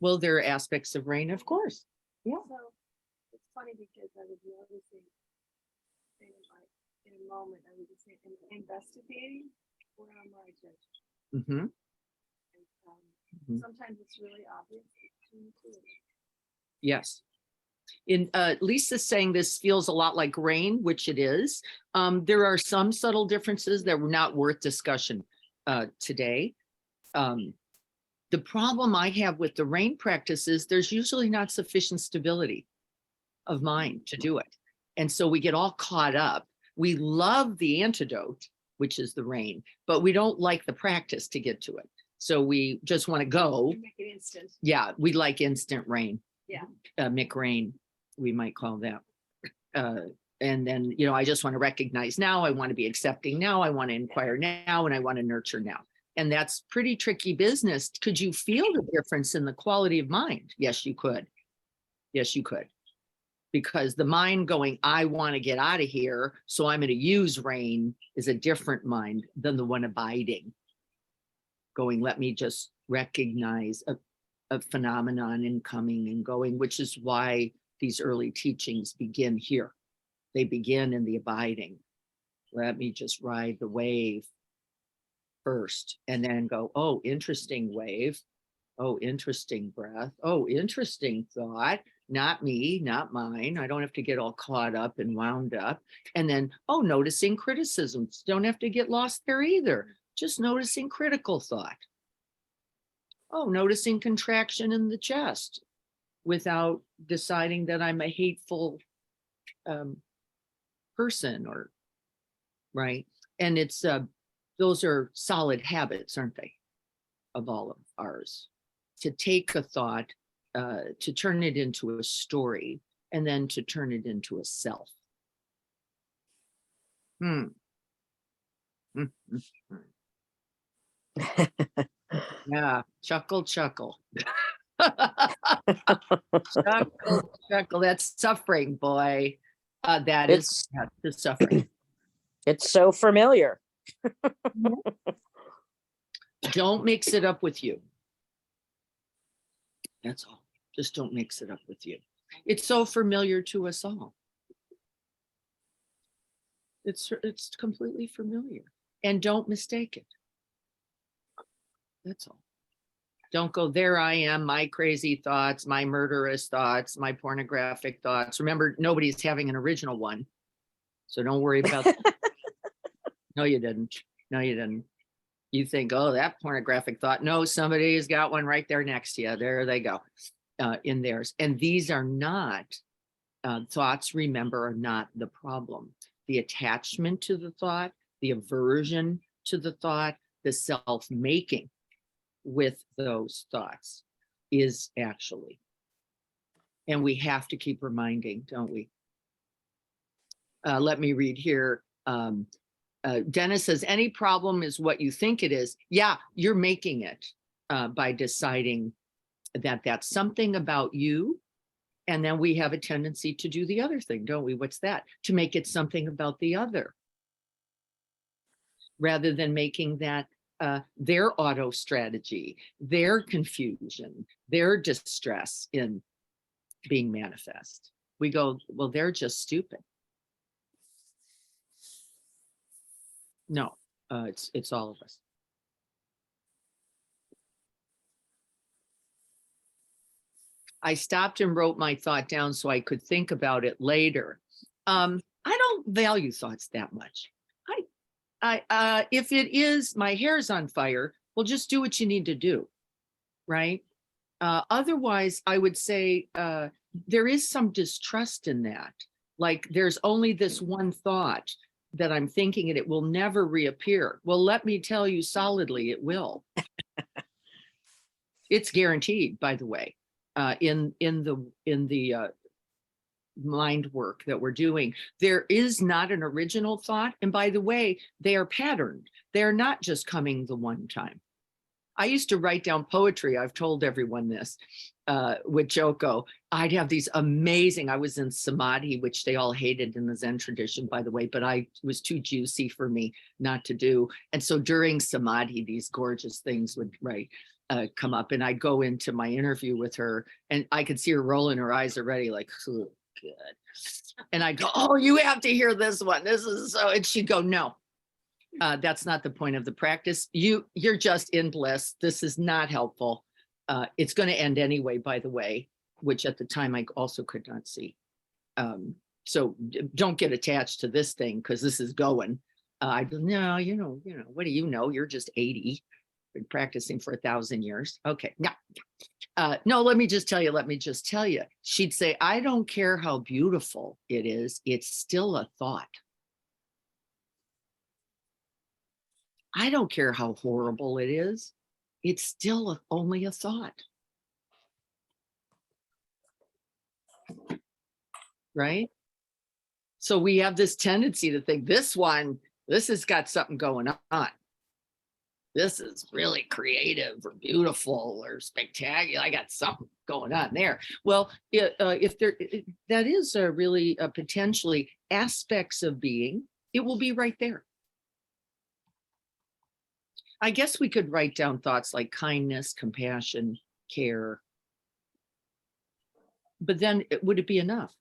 Well, there are aspects of rain, of course. Yeah. So it's funny because I was noticing things like in a moment I was just investigating where am I judging? Mm-hmm. And, Mhm. sometimes it's really obvious to me too. Yes. In Lisa's saying this feels a lot like rain, which it is. There are some subtle differences that were not worth discussion today. The problem I have with the rain practice is there's usually not sufficient stability of mind to do it. And so we get all caught up. We love the antidote, which is the rain, but we don't like the practice to get to it. So we just want to go. Make it instant. Yeah, we like instant rain. Yeah. McRain, we might call that. And then, you know, I just want to recognize now, I want to be accepting now, I want to inquire now, and I want to nurture now. And that's pretty tricky business. Could you feel the difference in the quality of mind? Yes, you could. Yes, you could. Because the mind going, I want to get out of here, so I'm going to use rain, is a different mind than the one abiding. Going, let me just recognize a phenomenon incoming and going, which is why these early teachings begin here. They begin in the abiding. Let me just ride the wave first and then go, oh, interesting wave. Oh, interesting breath. Oh, interesting thought. Not me, not mine. I don't have to get all caught up and wound up. And then, oh, noticing criticisms. Don't have to get lost there either. Just noticing critical thought. Oh, noticing contraction in the chest without deciding that I'm a hateful person or, right? And it's, those are solid habits, aren't they? Of all of ours. To take a thought, to turn it into a story, and then to turn it into a self. Yeah, chuckle, chuckle. Chuckle, chuckle. That's suffering, boy. That is It's the suffering. it's so familiar. Don't mix it up with you. That's all. Just don't mix it up with you. It's so familiar to us all. It's completely familiar. And don't mistake it. That's all. Don't go, there I am, my crazy thoughts, my murderous thoughts, my pornographic thoughts. Remember, nobody's having an original one. So don't worry about that. No, you didn't. No, you didn't. You think, oh, that pornographic thought. No, somebody's got one right there next to you. There they go, in theirs. And these are not, thoughts, remember, are not the problem. The attachment to the thought, the aversion to the thought, the self-making with those thoughts is actually. And we have to keep reminding, don't we? Let me read here. Dennis says, any problem is what you think it is. Yeah, you're making it by deciding that that's something about you. And then we have a tendency to do the other thing, don't we? What's that? To make it something about the other. Rather than making that their auto strategy, their confusion, their distress in being manifest. We go, well, they're just stupid. No, it's all of us. I stopped and wrote my thought down so I could think about it later. I don't value thoughts that much. If it is my hair's on fire, well, just do what you need to do, right? Otherwise, I would say there is some distrust in that. Like there's only this one thought that I'm thinking and it will never reappear. Well, let me tell you solidly, it will. It's guaranteed, by the way, in the mind work that we're doing. There is not an original thought. And by the way, they are patterned. They're not just coming the one time. I used to write down poetry. I've told everyone this with Joko. I'd have these amazing, I was in Samadhi, which they all hated in the Zen tradition, by the way, but it was too juicy for me not to do. And so during Samadhi, these gorgeous things would come up, and I'd go into my interview with her and I could see her rolling her eyes already like, oh, good. And I'd go, oh, you have to hear this one. This is so, and she'd go, no. That's not the point of the practice. You're just in bliss. This is not helpful. It's going to end anyway, by the way, which at the time I also could not see. So don't get attached to this thing because this is going. I go, no, you know, what do you know? You're just 80, been practicing for 1,000 years. Okay, no, let me just tell you. She'd say, I don't care how beautiful it is. It's still a thought. I don't care how horrible it is. It's still only a thought. Right? So we have this tendency to think this has got something going on. This is really creative or beautiful or spectacular. I got something going on there. Well, if that is really potentially aspects of being, it will be right there. I guess we could write down thoughts like kindness, compassion, care. but then would it be enough?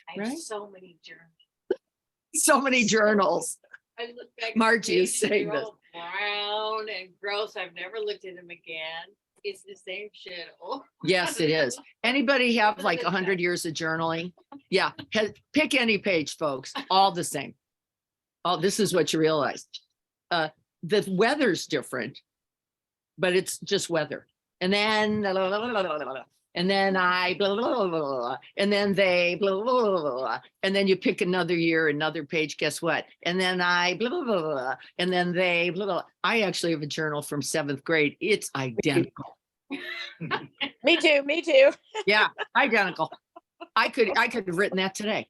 I have Right? so many journals. So many journals. I look back. at Margie is pages, saying they're this. all brown and gross. I've never looked at them again. It's the same shit. Oh. Yes, it is. Anybody have like 100 years of journaling? Yeah, pick any page, folks, all the same. Oh, this is what you realize. The weather's different, but it's just weather. And then, and then I, and then they, and then you pick another year, another page, guess what? And then I, and then they, I actually have a journal from 7th grade. It's identical. Me too, me too. Yeah, identical. I could have written that today.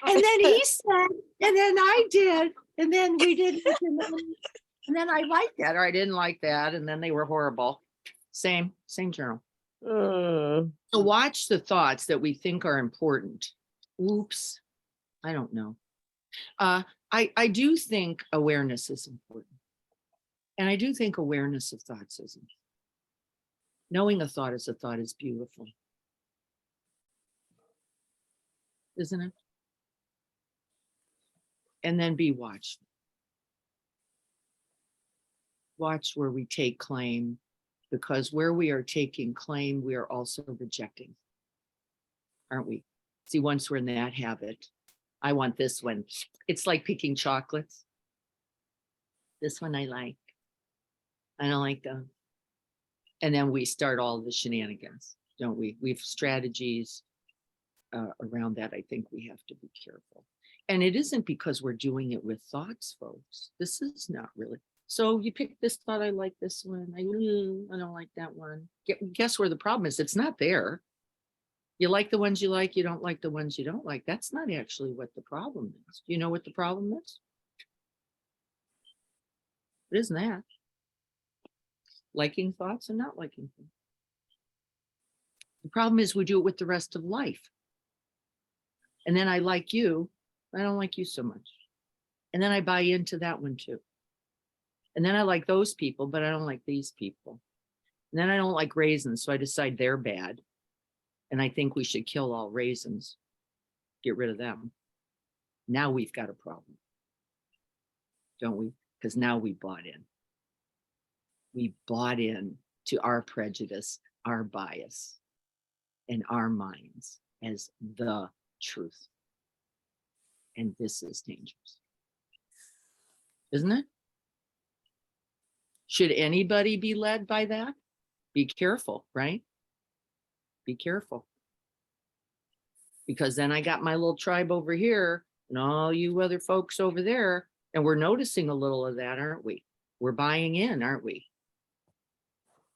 And then he said, and then I did, and then we did, and then I liked that, or I didn't like that, and then they were horrible. Same journal. Mm. So watch the thoughts that we think are important. Oops, I don't know. I do think awareness is important. And I do think awareness of thoughts is important. Knowing a thought is beautiful. Isn't it? And then be watchful. Watch where we take claim, because where we are taking claim, we are also rejecting. Aren't we? See, once we're in that habit, I want this one. It's like picking chocolates. This one I like. I don't like them. And then we start all the shenanigans, don't we? We have strategies around that. I think we have to be careful. And it isn't because we're doing it with thoughts, folks. This is not really. So you pick this thought, I like this one. I don't like that one. Guess where the problem is? It's not there. You like the ones you like, you don't like the ones you don't like. That's not actually what the problem is. Do you know what the problem is? It isn't that. Liking thoughts and not liking them. The problem is we do it with the rest of life. And then I like you, I don't like you so much. And then I buy into that one too. And then I like those people, but I don't like these people. And then I don't like raisins, so I decide they're bad. And I think we should kill all raisins, get rid of them. Now we've got a problem, don't we? Because now we bought in. We bought in to our prejudice, our bias, and our minds as the truth. And this is dangerous. Isn't it? Should anybody be led by that? Be careful, right? Be careful. Because then I got my little tribe over here and all you other folks over there, and we're noticing a little of that, aren't we? We're buying in, aren't we?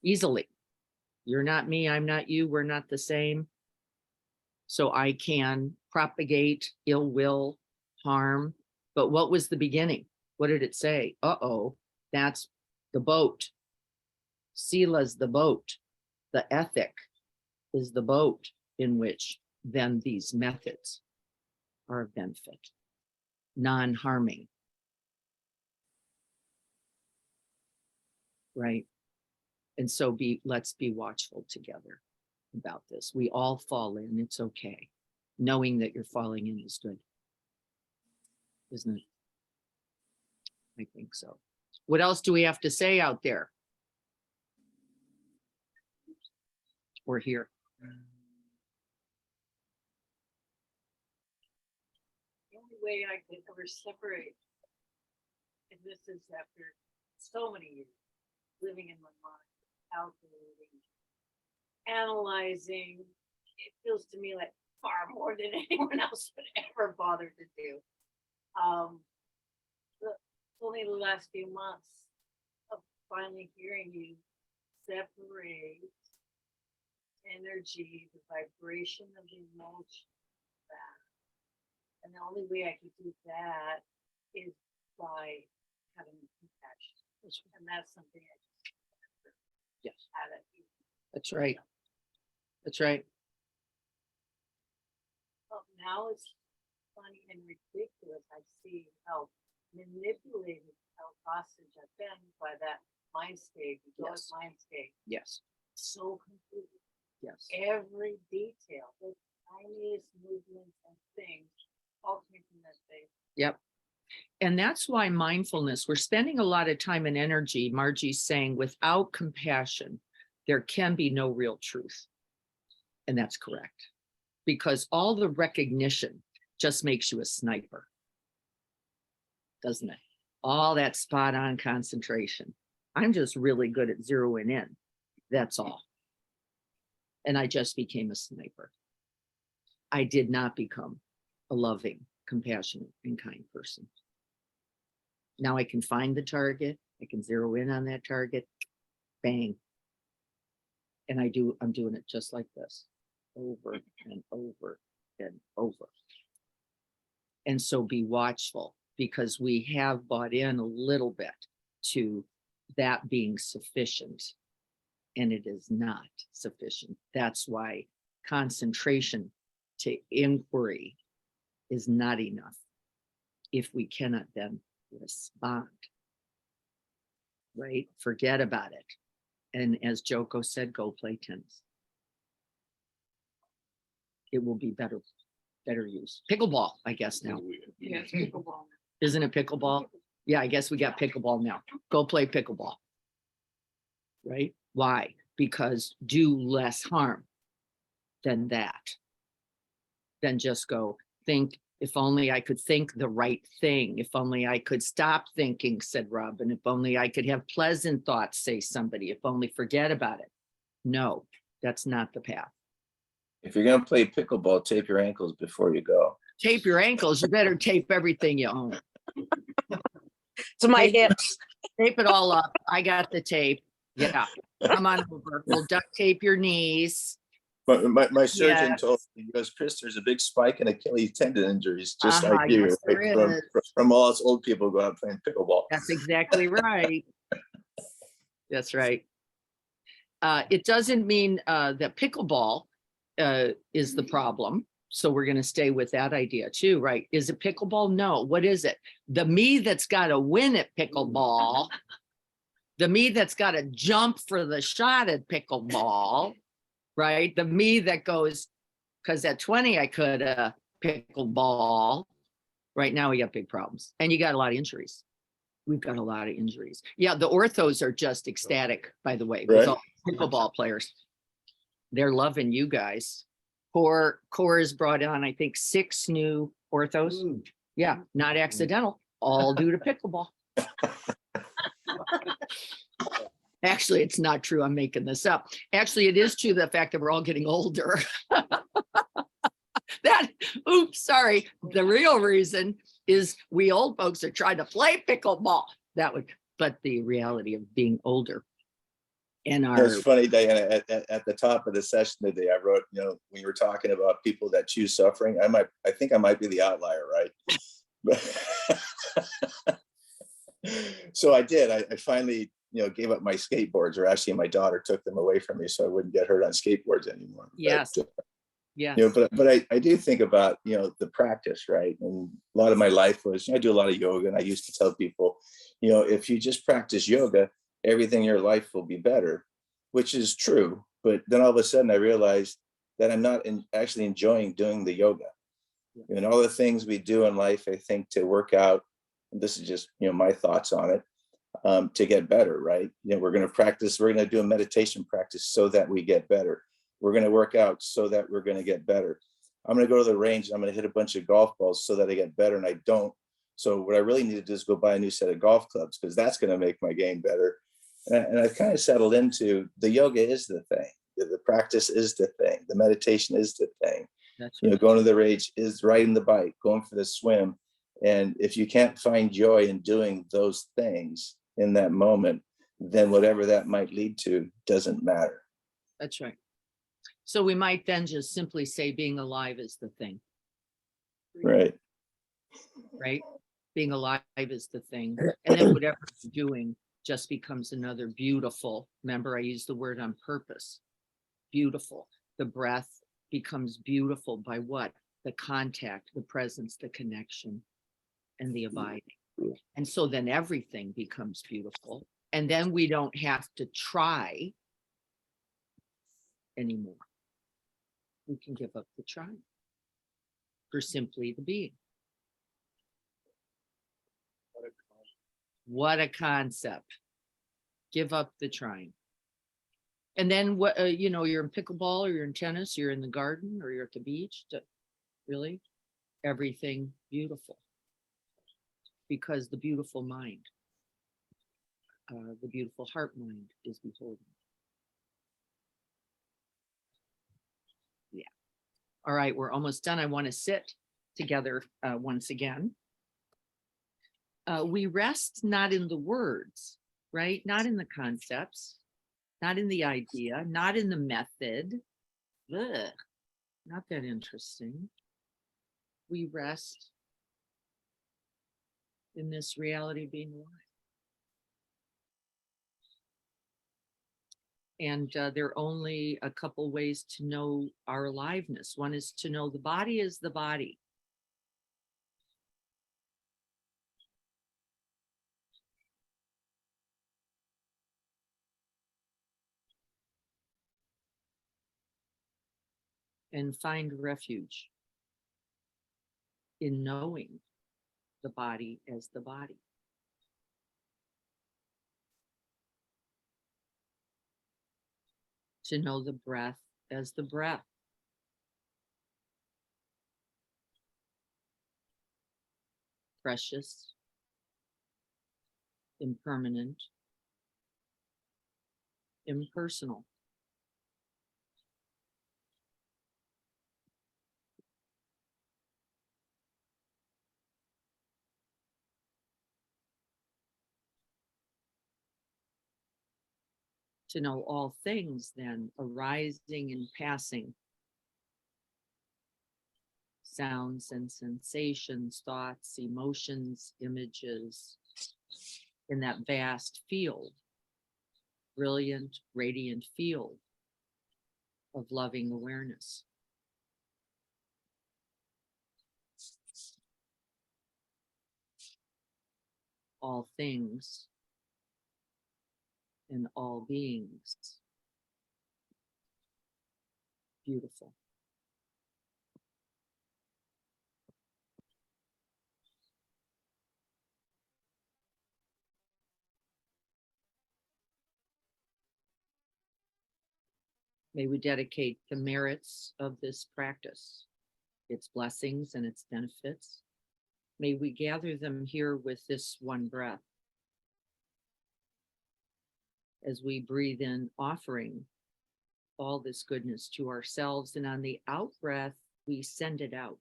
Easily. You're not me, I'm not you, we're not the same. So I can propagate ill will, harm. But what was the beginning? What did it say? Uh-oh, that's the boat. Sila's the boat. The ethic is the boat in which then these methods are of benefit, non-harming. Right? And so let's be watchful together about this. We all fall in, it's okay. Knowing that you're falling in is good. Isn't it? I think so. What else do we have to say out there? Or here? The only way I could ever separate, and this is after so many years living in my mind, calculating, analyzing, it feels to me like far more than anyone else would ever bother to do. Only the last few months of finally hearing you separate energy, the vibration of the emotion, that. And the only way I could do that is by having compassion. And that's something I just Yes, had it. that's right. That's right. Well, now it's funny and ridiculous. I see how manipulated, how hostage I've been by that mind state, Yes. mind state. Yes. so completely. Yes. Every detail, the tiniest movements and things, all came from that face. Yep. And that's why mindfulness, we're spending a lot of time and energy, Margie's saying, without compassion, there can be no real truth. And that's correct. Because all the recognition just makes you a sniper, doesn't it? All that spot on concentration. I'm just really good at zeroing in. That's all. And I just became a sniper. I did not become a loving, compassionate, and kind person. Now I can find the target. I can zero in on that target. Bang. And I'm doing it just like this, over and over and over. And so be watchful, because we have bought in a little bit to that being sufficient, and it is not sufficient. That's why concentration to inquiry is not enough if we cannot then respond, right? Forget about it. And as Joko said, go play tennis. It will be better use. Pickleball, I guess now. Yes, pickleball. Isn't it pickleball? Yeah, I guess we got pickleball now. Go play pickleball. Right? Why? Because do less harm than that. Then just go think, if only I could think the right thing. If only I could stop thinking, said Robin. If only I could have pleasant thoughts, say somebody. If only forget about it. No, that's not the path. If you're gonna play pickleball, tape your ankles before you go. Tape your ankles. You better tape everything you own. To my Tape- hips. Tape it all up. I got the tape. Yeah, come on over. We'll duct tape your knees. But my surgeon Yes. told me, he goes, Chris, there's a big spike in Achilles tendon injuries, just Uh-huh, like you, yes, there right? From all us old people go out playing pickleball. That's exactly right. That's right. It doesn't mean that pickleball is the problem. So we're going to stay with that idea too, right? Is it pickleball? No. What is it? The me that's got to win at pickleball, the me that's got to jump for the shot at pickleball, right? The me that goes, because at 20 I could pickleball. Right now we got big problems, and you got a lot of injuries. We've got a lot of injuries. Yeah, the orthos are just ecstatic, by the way, with Right. all pickleball players. They're loving you guys. Core has brought on, I think, 6 new orthos. Yeah, not accidental, all due to pickleball. Actually, it's not true. I'm making this up. Actually, it is true, the fact that we're all getting older. Sorry. The real reason is we old folks are trying to play pickleball. But the reality of being older. And It's funny, Diana, at the top of the session today, I wrote, when you were talking about people that choose suffering, I think I might be the outlier, right? So I did. I finally, gave up my skateboards, or actually my daughter took them away from me so I wouldn't get hurt on skateboards anymore. Yes. But, yes. but I do think about, the practice, right? And a lot of my life was, I do a lot of yoga, and I used to tell people, if you just practice yoga, everything in your life will be better, which is true. But then all of a sudden I realized that I'm not actually enjoying doing the yoga. And all the things we do in life, I think, to work out, and this is just, my thoughts on it, to get better, right? We're going to do a meditation practice so that we get better. We're going to work out so that we're going to get better. I'm going to go to the range, I'm going to hit a bunch of golf balls so that I get better, and I don't. So what I really need to do is go buy a new set of golf clubs, because that's going to make my game better. And I've kind of settled into the yoga is the thing. The practice is the thing. The meditation is the thing. That's right. Going to the range is riding the bike, going for the swim. And if you can't find joy in doing those things in that moment, then whatever that might lead to doesn't matter. That's right. So we might then just simply say being alive is the thing, Right. right? Being alive is the thing. And then whatever you're doing just becomes another beautiful, remember I used the word on purpose, beautiful. The breath becomes beautiful by what? The contact, the presence, the connection, and the abiding. And so then everything becomes beautiful. And then we don't have to try anymore. We can give up the trying for simply the being. What a concept. Give up the trying. And then what, you're in pickleball or you're in tennis, you're in the garden or you're at the beach. Really? Everything beautiful. Because the beautiful mind, the beautiful heart mind is beholding. Yeah. All right, we're almost done. I want to sit together once again. We rest not in the words, right? Not in the concepts, not in the idea, not in the method. Ugh, not that interesting. We rest in this reality being alive. And there are only a couple ways to know our aliveness. One is to know the body is the body. And find refuge in knowing the body as the body. To know the breath as the breath. Precious, impermanent, impersonal. To know all things then arising and passing. Sounds and sensations, thoughts, emotions, images, in that vast field, brilliant, radiant field of loving awareness. All things and all beings. Beautiful. May we dedicate the merits of this practice, its blessings and its benefits. May we gather them here with this one breath. As we breathe in, offering all this goodness to ourselves, and on the out breath, we send it out.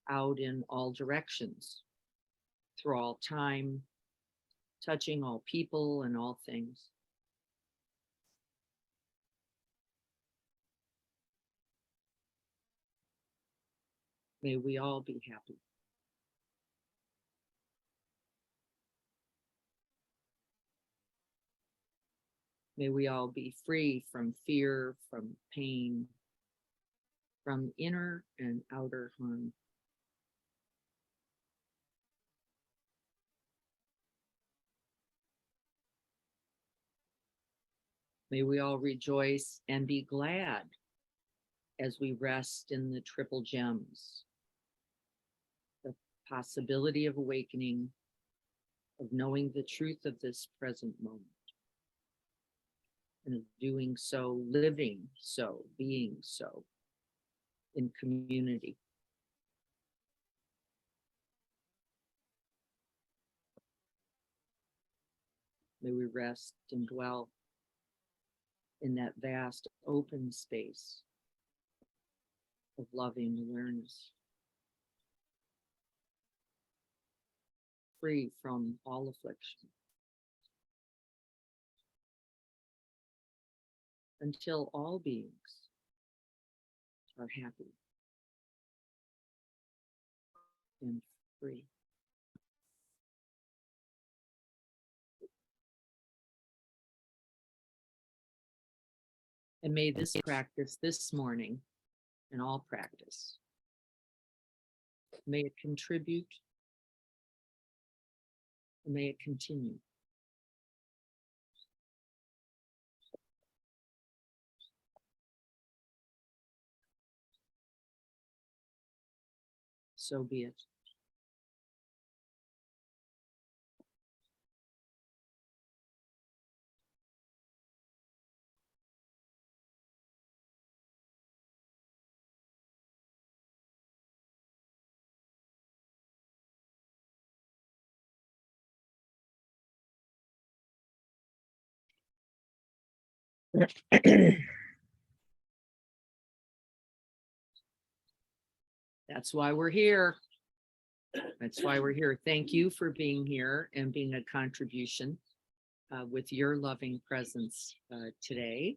Out in all directions, through all time, touching all people and all things. May we all be happy. May we all be free from fear, from pain, from inner and outer harm. May we all rejoice and be glad as we rest in the triple gems. The possibility of awakening, of knowing the truth of this present moment, and of doing so, living so, being so in community. May we rest and dwell in that vast open space of loving awareness, free from all affliction, until all beings are happy and free. And may this practice this morning, and all practice, may it contribute, and may it continue So be it. That's why we're here. That's why we're here. Thank you for being here and being a contribution with your loving presence today.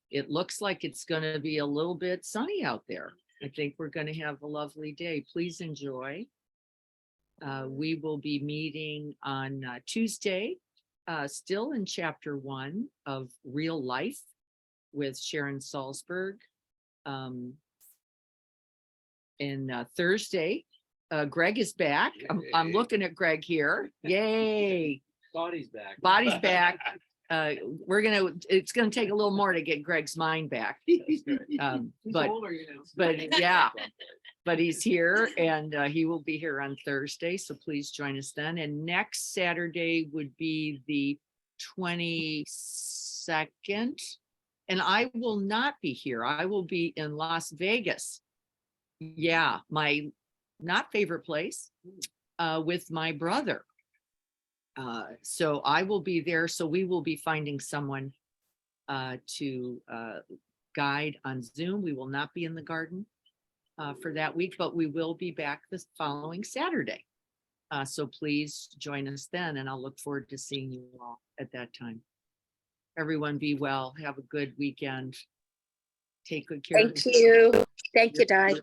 It looks like it's going to be a little bit sunny out there. I think we're going to have a lovely day. Please enjoy. We will be meeting on Tuesday, still in chapter 1 of Real Life with Sharon Salzberg. And Thursday, Greg is back. I'm looking at Greg here. Yay. Body's back. Body's back. It's gonna take a little more to get Greg's mind back. But yeah, but he's here and he will be here on Thursday. So please join us then. And next Saturday would be the 22nd. And I will not be here. I will be in Las Vegas. Yeah, my not favorite place with my brother. So I will be there. So we will be finding someone to guide on Zoom. We will not be in the garden for that week, but we will be back this following Saturday. So please join us then, and I'll look forward to seeing you all at that time. Everyone be well. Have a good weekend. Take good care. Thank you. Thank you, Di.